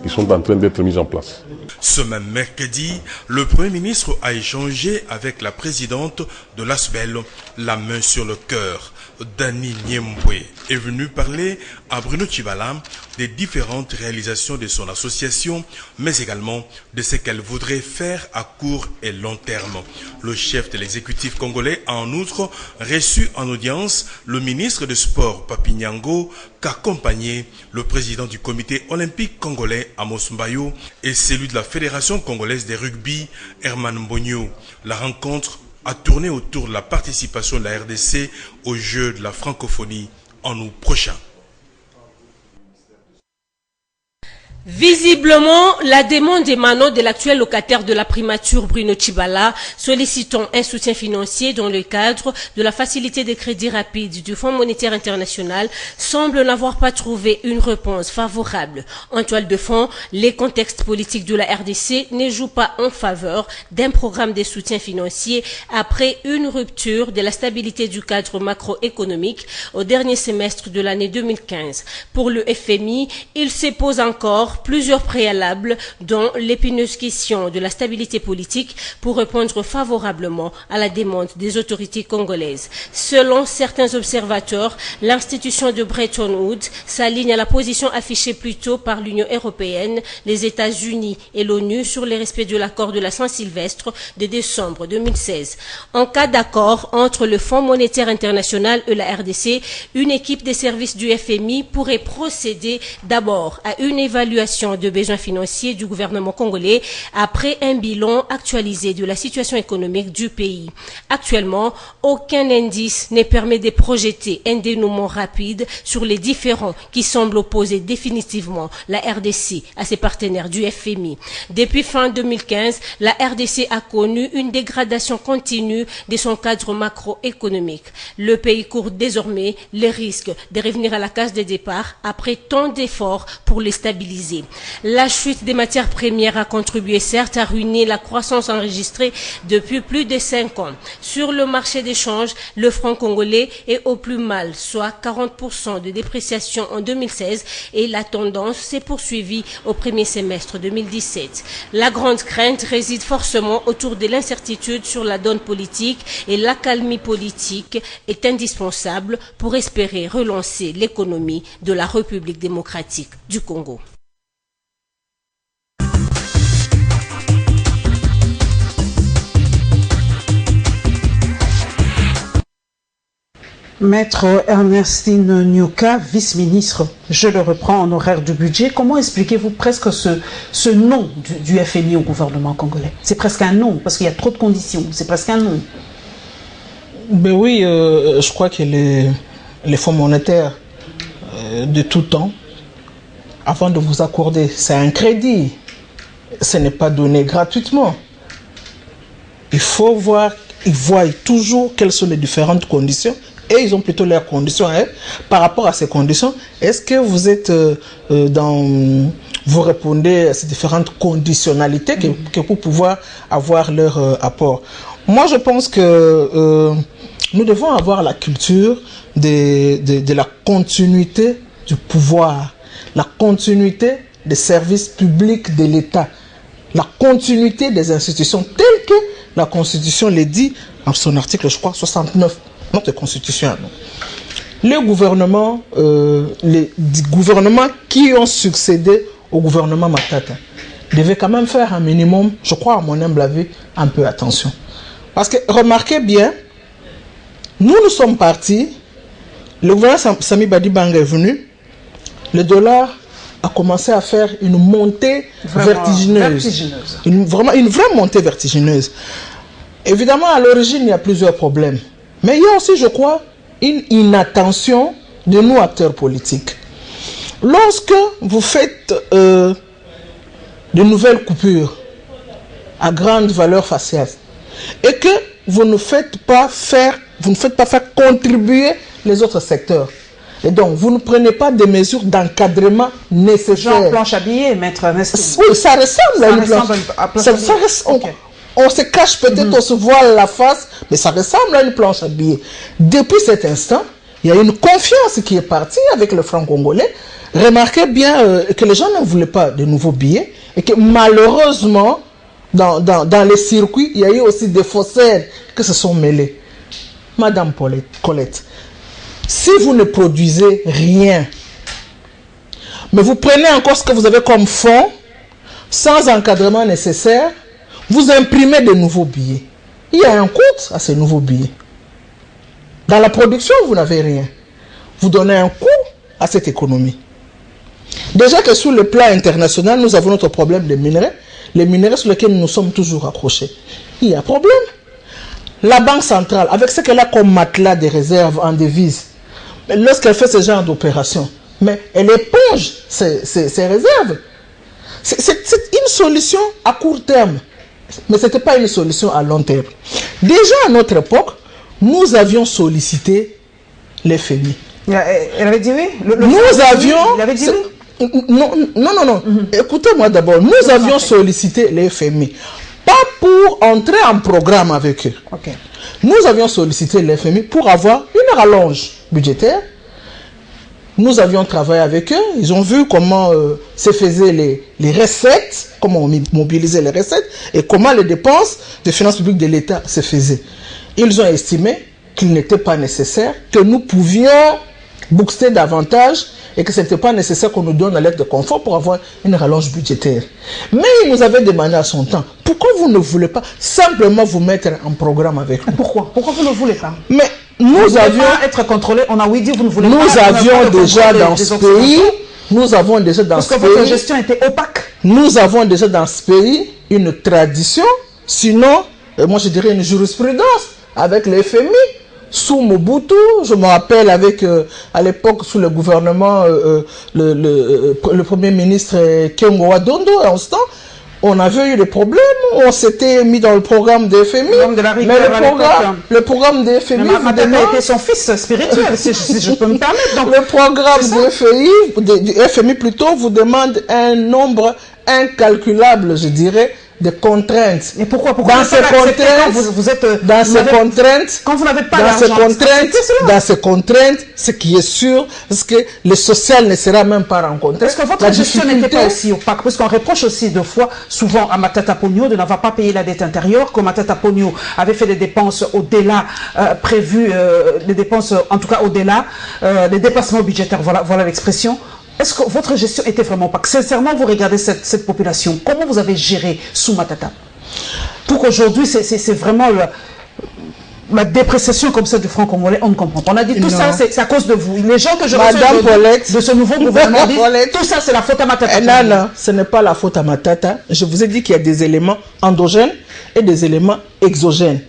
qui sont en train d'être mises en place. Ce même mercredi, le Premier ministre a échangé avec la présidente de l'ASBEL, la main sur le cœur. Dani Niembwe est venu parler à Bruno Tshibala des différentes réalisations de son association, mais également de ce qu'elle voudrait faire à court et long terme. Le chef de l'exécutif congolais a en outre reçu en audience le ministre des Sports Papi Nyango, qu'accompagnait le président du comité olympique congolais Amos Mbayo et celui de la Fédération congolaise de rugby Herman Mbonyo. La rencontre a tourné autour de la participation de la RDC aux Jeux de la francophonie en août prochain. Visiblement, la demande émanant de l'actuel locataire de la primature Bruno Tshibala sollicitant un soutien financier dans le cadre de la facilité de crédit rapide du Fonds monétaire international semble n'avoir pas trouvé une réponse favorable. En toile de fond, les contextes politiques de la RDC ne jouent pas en faveur d'un programme de soutien financier après une rupture de la stabilité du cadre macroéconomique au dernier semestre de l'année 2015. Pour le FMI, il se pose encore plusieurs préalables, dont l'épineuse question de la stabilité politique pour répondre favorablement à la demande des autorités congolaises. Selon certains observateurs, l'institution de Bretton Woods s'aligne à la position affichée plus tôt par l'Union européenne, les États-Unis et l'ONU sur le respect de l'accord de la Saint-Sylvestre de décembre 2016. En cas d'accord entre le Fonds monétaire international et la RDC, une équipe des services du FMI pourrait procéder d'abord à une évaluation de besoins financiers du gouvernement congolais après un bilan actualisé de la situation économique du pays. Actuellement, aucun indice ne permet de projeter un dénouement rapide sur les différends qui semblent opposer définitivement la RDC à ses partenaires du FMI. Depuis fin 2015, la RDC a connu une dégradation continue de son cadre macroéconomique. Le pays court désormais les risques de revenir à la case de départ après tant d'efforts pour les stabiliser. La chute des matières premières a contribué certes à ruiner la croissance enregistrée depuis plus de 5 ans. Sur le marché d'échange, le franc congolais est au plus mal, soit 40% de dépréciation en 2016 et la tendance s'est poursuivie au premier semestre 2017. La grande crainte réside forcément autour de l'incertitude sur la donne politique et l'accalmie politique est indispensable pour espérer relancer l'économie de la République démocratique du Congo. Maître Ernestine Nyuka, vice-ministre, je le reprends en horaire du budget. Comment expliquez-vous presque ce non du FMI au gouvernement congolais? C'est presque un non, parce qu'il y a trop de conditions. C'est presque un non. Ben oui, je crois que les fonds monétaires de tout temps, avant de vous accorder, c'est un crédit. Ce n'est pas donné gratuitement. Il faut voir, ils voient toujours quelles sont les différentes conditions. Et ils ont plutôt leurs conditions. Hein. Par rapport à ces conditions, est-ce que vous êtes vous répondez à ces différentes conditionnalités que pour pouvoir avoir leur apport? Moi, je pense que nous devons avoir la culture de la continuité du pouvoir, la continuité des services publics de l'État, la continuité des institutions telles que la Constitution le dit en son article, je crois, 69. Notre constitution. Les gouvernements qui ont succédé au gouvernement Matata, devait quand même faire un minimum, je crois à mon humble avis, un peu attention. Parce que remarquez bien, nous sommes partis, le gouvernement Sami Badibanga est venu, le dollar a commencé à faire une montée vertigineuse. Une vraie montée vertigineuse. Évidemment, à l'origine, il y a plusieurs problèmes. Mais il y a aussi, je crois, une inattention de nous, acteurs politiques. Lorsque vous faites de nouvelles coupures à grande valeur faciale et que vous ne faites pas faire contribuer les autres secteurs, et donc vous ne prenez pas des mesures d'encadrement nécessaires. Genre planche à billets, maître. Oui, ça ressemble à une planche à billets. On se cache peut-être, on se voile la face, mais ça ressemble à une planche à billets. Depuis cet instant, il y a une confiance qui est partie avec le franc congolais. Remarquez bien que les gens ne voulaient pas de nouveaux billets et que malheureusement, dans les circuits, il y a eu aussi des faussaires qui se sont mêlés. Madame Colette, si vous ne produisez rien, mais vous prenez encore ce que vous avez comme fonds, sans encadrement nécessaire, vous imprimez de nouveaux billets. Il y a un coût à ces nouveaux billets. Dans la production, vous n'avez rien. Vous donnez un coût à cette économie. Déjà que sur le plan international, nous avons notre problème des minerais, les minerais sur lesquels nous sommes toujours accrochés. Il y a un problème. La Banque centrale, avec ce qu'elle a comme matelas de réserves en devises, lorsqu'elle fait ce genre d'opération, mais elle éponge ses réserves. C'est une solution à court terme, mais ce n'était pas une solution à long terme. Déjà à notre époque, nous avions sollicité les FMI. Elle avait dit oui. Nous avions... Il avait dit oui. Non. Écoutez-moi d'abord. Nous avions sollicité les FMI. Pas pour entrer en programme avec eux. Okay. Nous avions sollicité les FMI pour avoir une rallonge budgétaire. Nous avions travaillé avec eux. Ils ont vu comment se faisaient les recettes, comment on mobilisait les recettes et comment les dépenses de finances publiques de l'État se faisaient. Ils ont estimé qu'il n'était pas nécessaire, que nous pouvions booster davantage et que ce n'était pas nécessaire qu'on nous donne la lettre de confort pour avoir une rallonge budgétaire. Mais il nous avait demandé à son temps, pourquoi vous ne voulez pas simplement vous mettre en programme avec nous? Pourquoi vous ne voulez pas? Mais nous avions... être contrôlés, on a oui dit vous ne voulez pas. Nous avions déjà dans ce pays, nous avons déjà dans ce pays... Parce que votre gestion était opaque. Nous avons déjà dans ce pays une tradition, sinon, moi je dirais une jurisprudence, avec les FMI. Sous Mobutu, je me rappelle avec, à l'époque, sous le gouvernement, le premier ministre Kengo Wadondo, à l'instant, on avait eu des problèmes, on s'était mis dans le programme des FMI, mais le programme des FMI... Matata était son fils spirituel, si je peux me permettre. Donc, le programme du FMI plutôt vous demande un nombre incalculable, je dirais, de contraintes. Et pourquoi dans ces contraintes, quand vous n'avez pas l'argent, dans ces contraintes, ce qui est sûr, c'est que le social ne sera même pas rencontré. Est-ce que votre gestion n'était pas aussi opaque? Parce qu'on reproche aussi souvent à Matata Ponyo de n'avoir pas payé la dette intérieure, que Matata Ponyo avait fait des dépenses au-delà prévues, des dépenses en tout cas au-delà, des dépassements budgétaires, voilà l'expression. Est-ce que votre gestion était vraiment opaque? Sincèrement, vous regardez cette population, comment vous avez géré sous Matata? Pour qu'aujourd'hui, c'est vraiment la dépréciation comme ça du franc congolais, on ne comprend pas. On a dit tout ça, c'est à cause de vous. Les gens que je reçois de ce nouveau gouvernement disent tout ça, c'est la faute à Matata. Non, ce n'est pas la faute à Matata. Je vous ai dit qu'il y a des éléments endogènes et des éléments exogènes.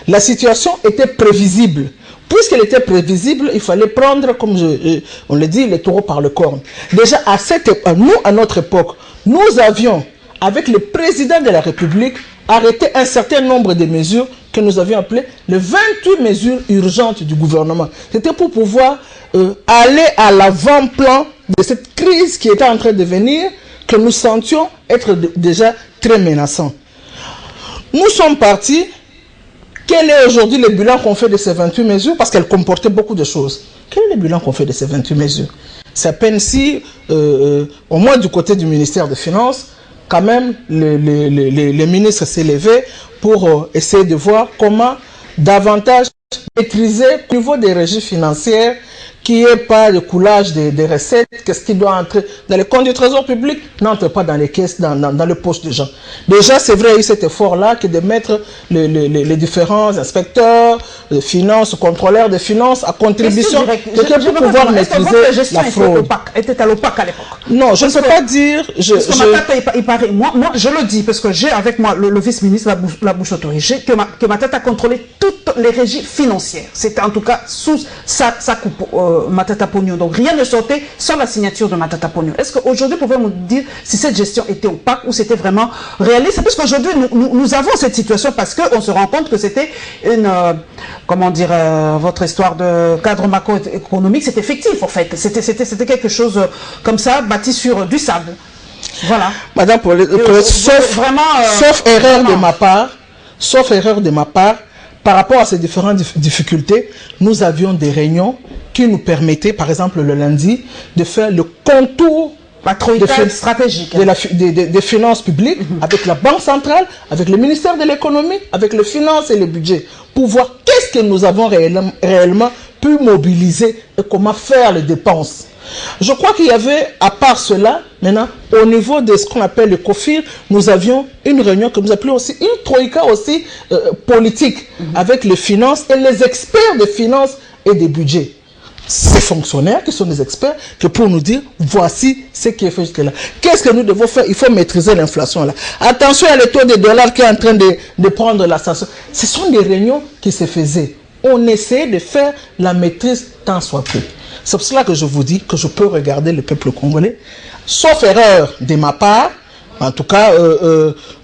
La situation était prévisible. Puisqu'elle était prévisible, il fallait prendre, comme on le dit, les taureaux par le corne. Déjà, à notre époque, nous avions, avec le président de la République, arrêté un certain nombre de mesures que nous avions appelées les 28 mesures urgentes du gouvernement. C'était pour pouvoir aller à l'avant-plan de cette crise qui était en train de venir, que nous sentions être déjà très menaçant. Nous sommes partis. Quel est aujourd'hui le bilan qu'on fait de ces 28 mesures? Parce qu'elles comportaient beaucoup de choses. Quel est le bilan qu'on fait de ces 28 mesures? C'est à peine si, au moins du côté du ministère des Finances, quand même, les ministres s'est levé pour essayer de voir comment davantage maîtriser au niveau des régies financières qu'il n'y ait pas de coulage des recettes, qu'est-ce qui doit entrer dans les comptes du trésor public, n'entre pas dans les caisses, dans les poches des gens. Déjà, c'est vrai, il y a eu cet effort-là que de mettre les différents inspecteurs de finances, contrôleurs de finances à contribution pour pouvoir maîtriser la fraude. Était à l'opaque à l'époque. Non, je ne peux pas dire... Parce que Matata, il paraît, moi, je le dis, parce que j'ai avec moi le vice-ministre, la bouche autorisée, que Matata a contrôlé toutes les régies financières. C'était en tout cas sous sa coupe, Matata Pognon. Donc rien ne sortait sans la signature de Matata Pognon. Est-ce qu'aujourd'hui, vous pouvez nous dire si cette gestion était opaque ou c'était vraiment réaliste? Parce qu'aujourd'hui, nous avons cette situation parce qu'on se rend compte que c'était une, comment dire, votre histoire de cadre macroéconomique, c'était fictif en fait. C'était quelque chose comme ça, bâti sur du sable. Voilà. Madame Paulette, sauf erreur de ma part, par rapport à ces différentes difficultés, nous avions des réunions qui nous permettaient, par exemple le lundi, de faire le contour stratégique des finances publiques avec la Banque centrale, avec le ministère de l'économie, avec les finances et le budget, pour voir qu'est-ce que nous avons réellement pu mobiliser et comment faire les dépenses. Je crois qu'il y avait, à part cela, maintenant, au niveau de ce qu'on appelle le COFIR, nous avions une réunion que nous appelons aussi une troïka aussi politique avec les finances et les experts des finances et des budgets. Ces fonctionnaires qui sont des experts que pour nous dire voici ce qui est fait jusque-là. Qu'est-ce que nous devons faire? Il faut maîtriser l'inflation là. Attention à le taux de dollar qui est en train de prendre l'ascension. Ce sont des réunions qui se faisaient. On essayait de faire la maîtrise tant soit peu. C'est pour cela que je vous dis que je peux regarder le peuple congolais, sauf erreur de ma part. En tout cas,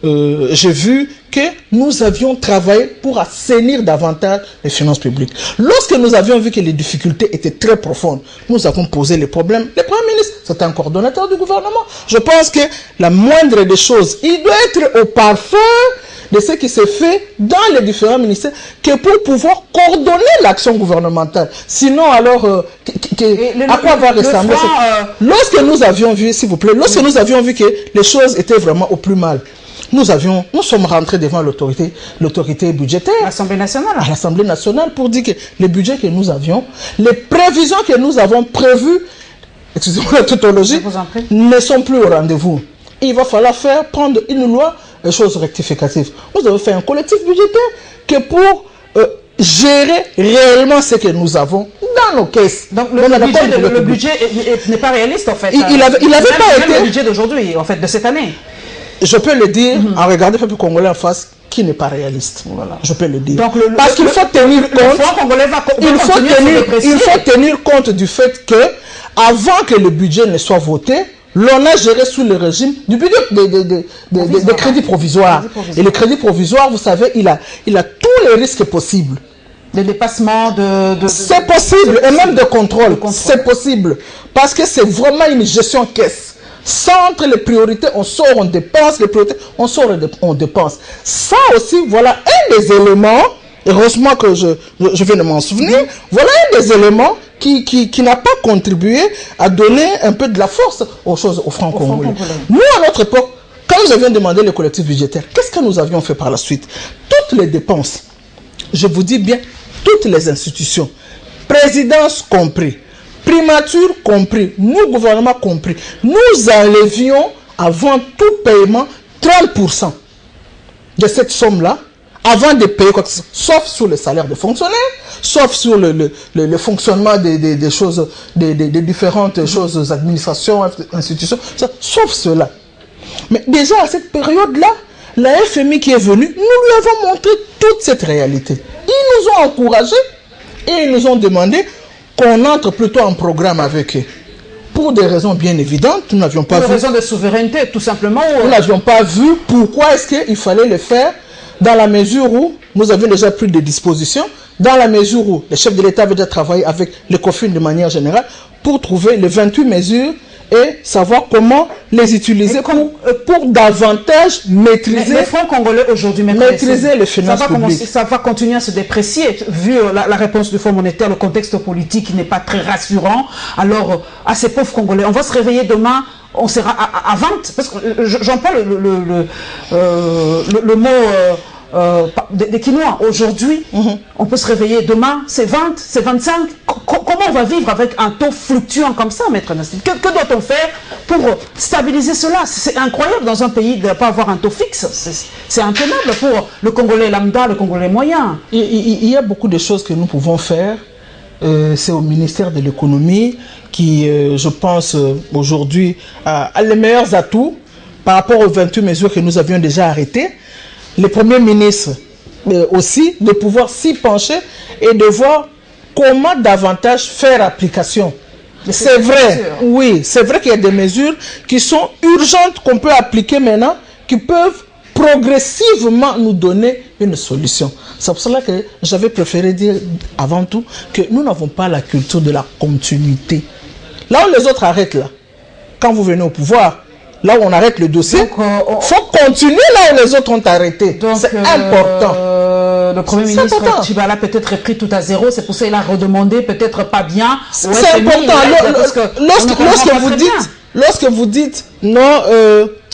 j'ai vu que nous avions travaillé pour assainir davantage les finances publiques. Lorsque nous avions vu que les difficultés étaient très profondes, nous avons posé les problèmes. Le Premier ministre, c'est un coordonnateur du gouvernement. Je pense que la moindre des choses, il doit être au parfum de ce qui se fait dans les différents ministères, que pour pouvoir coordonner l'action gouvernementale. Sinon, alors, à quoi va ressembler Lorsque nous avions vu, s'il vous plaît, lorsque nous avions vu que les choses étaient vraiment au plus mal, nous sommes rentrés devant l'autorité budgétaire. L'Assemblée nationale. À l'Assemblée nationale pour dire que les budgets que nous avions, les prévisions que nous avons prévues, excusez-moi la tautologie, ne sont plus au rendez-vous. Il va falloir prendre une loi, des choses rectificatives. Nous avons fait un collectif budgétaire que pour gérer réellement ce que nous avons dans nos caisses. Donc le budget n'est pas réaliste en fait. Il avait pas été le budget d'aujourd'hui, en fait, de cette année. Je peux le dire en regardant le peuple congolais en face, qui n'est pas réaliste. Voilà, je peux le dire. Donc parce qu'il faut tenir compte. Il faut tenir compte du fait que avant que le budget ne soit voté, l'on a géré sous le régime du budget des crédits provisoires. Et le crédit provisoire, vous savez, il a tous les risques possibles. Des dépassements c'est possible, et même de contrôle. C'est possible. Parce que c'est vraiment une gestion caisse. Centre les priorités, on sort, on dépense, les priorités, on sort, on dépense. Ça aussi, voilà un des éléments, heureusement que je viens de m'en souvenir, voilà un des éléments qui n'a pas contribué à donner un peu de la force aux choses, aux francs congolais. Nous, à notre époque, quand nous avions demandé le collectif budgétaire, qu'est-ce que nous avions fait par la suite? Toutes les dépenses, je vous dis bien, toutes les institutions, présidence compris, primature compris, nous, gouvernement compris, nous enlevions avant tout paiement 30% de cette somme-là, avant de payer quoi que ce soit, sauf sur le salaire des fonctionnaires, sauf sur le fonctionnement des choses, des différentes choses, administrations, institutions, sauf cela. Mais déjà à cette période-là, la FMI qui est venue, nous lui avons montré toute cette réalité. Ils nous ont encouragés et ils nous ont demandé qu'on entre plutôt en programme avec eux. Pour des raisons bien évidentes, nous n'avions pas vu... Pour des raisons de souveraineté, tout simplement. Nous n'avions pas vu pourquoi est-ce qu'il fallait le faire, dans la mesure où nous avions déjà pris des dispositions, dans la mesure où le chef de l'État avait déjà travaillé avec le COFIN de manière générale, pour trouver les 28 mesures et savoir comment les utiliser pour davantage maîtriser les fonds congolais aujourd'hui, maîtriser les finances publiques. Ça va continuer à se déprécier, vu la réponse du Fonds monétaire, le contexte politique qui n'est pas très rassurant. Alors, à ces pauvres Congolais, on va se réveiller demain, on sera à vente, parce que j'emploie le mot des quinois. Aujourd'hui, on peut se réveiller demain, c'est 20, c'est 25. Comment on va vivre avec un taux fluctuant comme ça, Maître Ernestine? Que doit-on faire pour stabiliser cela? C'est incroyable dans un pays de ne pas avoir un taux fixe. C'est intenable pour le Congolais lambda, le Congolais moyen. Il y a beaucoup de choses que nous pouvons faire. C'est au ministère de l'économie qui, je pense, aujourd'hui, a les meilleurs atouts par rapport aux 28 mesures que nous avions déjà arrêtées. Les premiers ministres aussi, de pouvoir s'y pencher et de voir comment davantage faire application. C'est vrai, oui, c'est vrai qu'il y a des mesures qui sont urgentes, qu'on peut appliquer maintenant, qui peuvent progressivement nous donner une solution. C'est pour cela que j'avais préféré dire avant tout que nous n'avons pas la culture de la continuité. Là où les autres arrêtent, là, quand vous venez au pouvoir, là où on arrête le dossier, il faut continuer là où les autres ont arrêté. C'est important. Le Premier ministre Tchibala peut-être repris tout à zéro, c'est pour ça qu'il a redemandé, peut-être pas bien. C'est important. Lorsque vous dites non,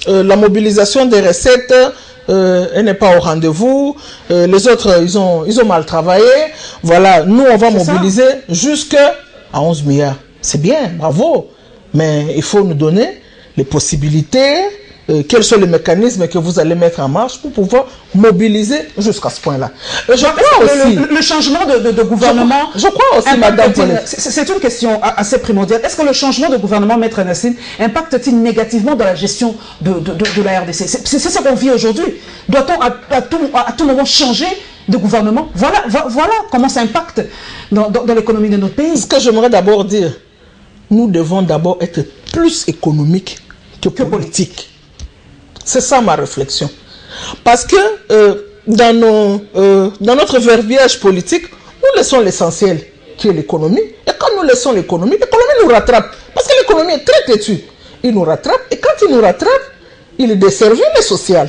la mobilisation des recettes, elle n'est pas au rendez-vous, les autres, ils ont mal travaillé. Voilà, nous, on va mobiliser jusqu'à 11 milliards. C'est bien, bravo. Mais il faut nous donner les possibilités, quels sont les mécanismes que vous allez mettre en marche pour pouvoir mobiliser jusqu'à ce point-là. Je crois aussi... Le changement de gouvernement... Je crois aussi, Madame Pauline. C'est une question assez primordiale. Est-ce que le changement de gouvernement, Maître Ernestine, impacte-t-il négativement dans la gestion de la RDC? C'est ce qu'on vit aujourd'hui. Doit-on à tout moment changer de gouvernement? Voilà comment ça impacte dans l'économie de notre pays. Ce que j'aimerais d'abord dire, nous devons d'abord être plus économiques que politique. C'est ça ma réflexion. Parce que dans notre verbiage politique, nous laissons l'essentiel qui est l'économie. Et quand nous laissons l'économie nous rattrape. Parce que l'économie est très têtue. Il nous rattrape. Et quand il nous rattrape, il est desservi le social.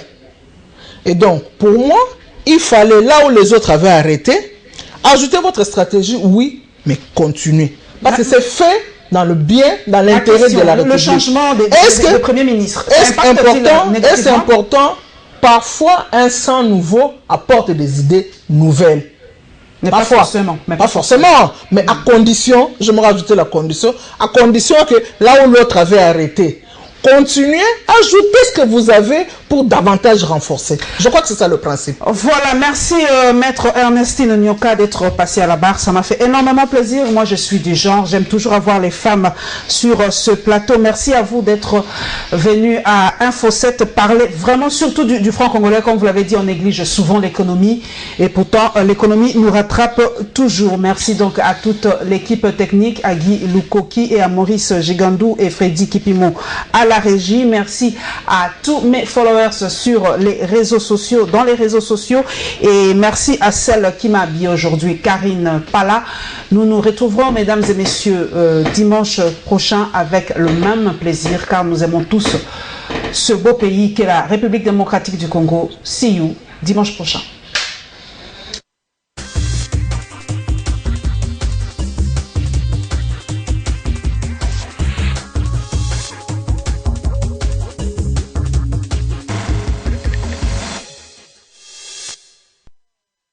Et donc, pour moi, il fallait, là où les autres avaient arrêté, ajouter votre stratégie, oui, mais continuer. Parce que c'est fait dans le bien, dans l'intérêt de la République. Le changement du Premier ministre, est-ce important? Parfois, un sang nouveau apporte des idées nouvelles. Mais pas forcément. Pas forcément. Mais à condition, je me rajouter la condition, à condition que là où l'autre avait arrêté, continuez, ajoutez ce que vous avez pour davantage renforcer. Je crois que c'est ça le principe. Voilà, merci Maître Ernestine Nyoka d'être passée à la barre. Ça m'a fait énormément plaisir. Moi, je suis du genre, j'aime toujours avoir les femmes sur ce plateau. Merci à vous d'être venu à Info 7 parler vraiment surtout du franc congolais. Comme vous l'avez dit, on néglige souvent l'économie et pourtant l'économie nous rattrape toujours. Merci donc à toute l'équipe technique, à Guy Lukoki et à Maurice Gigandou et Freddy Kipimo à la régie. Merci à tous mes followers sur les réseaux sociaux, dans les réseaux sociaux, et merci à celle qui m'a habillée aujourd'hui, Karine Pala. Nous nous retrouverons, mesdames et messieurs, dimanche prochain avec le même plaisir, car nous aimons tous ce beau pays qu'est la République démocratique du Congo. See you dimanche prochain.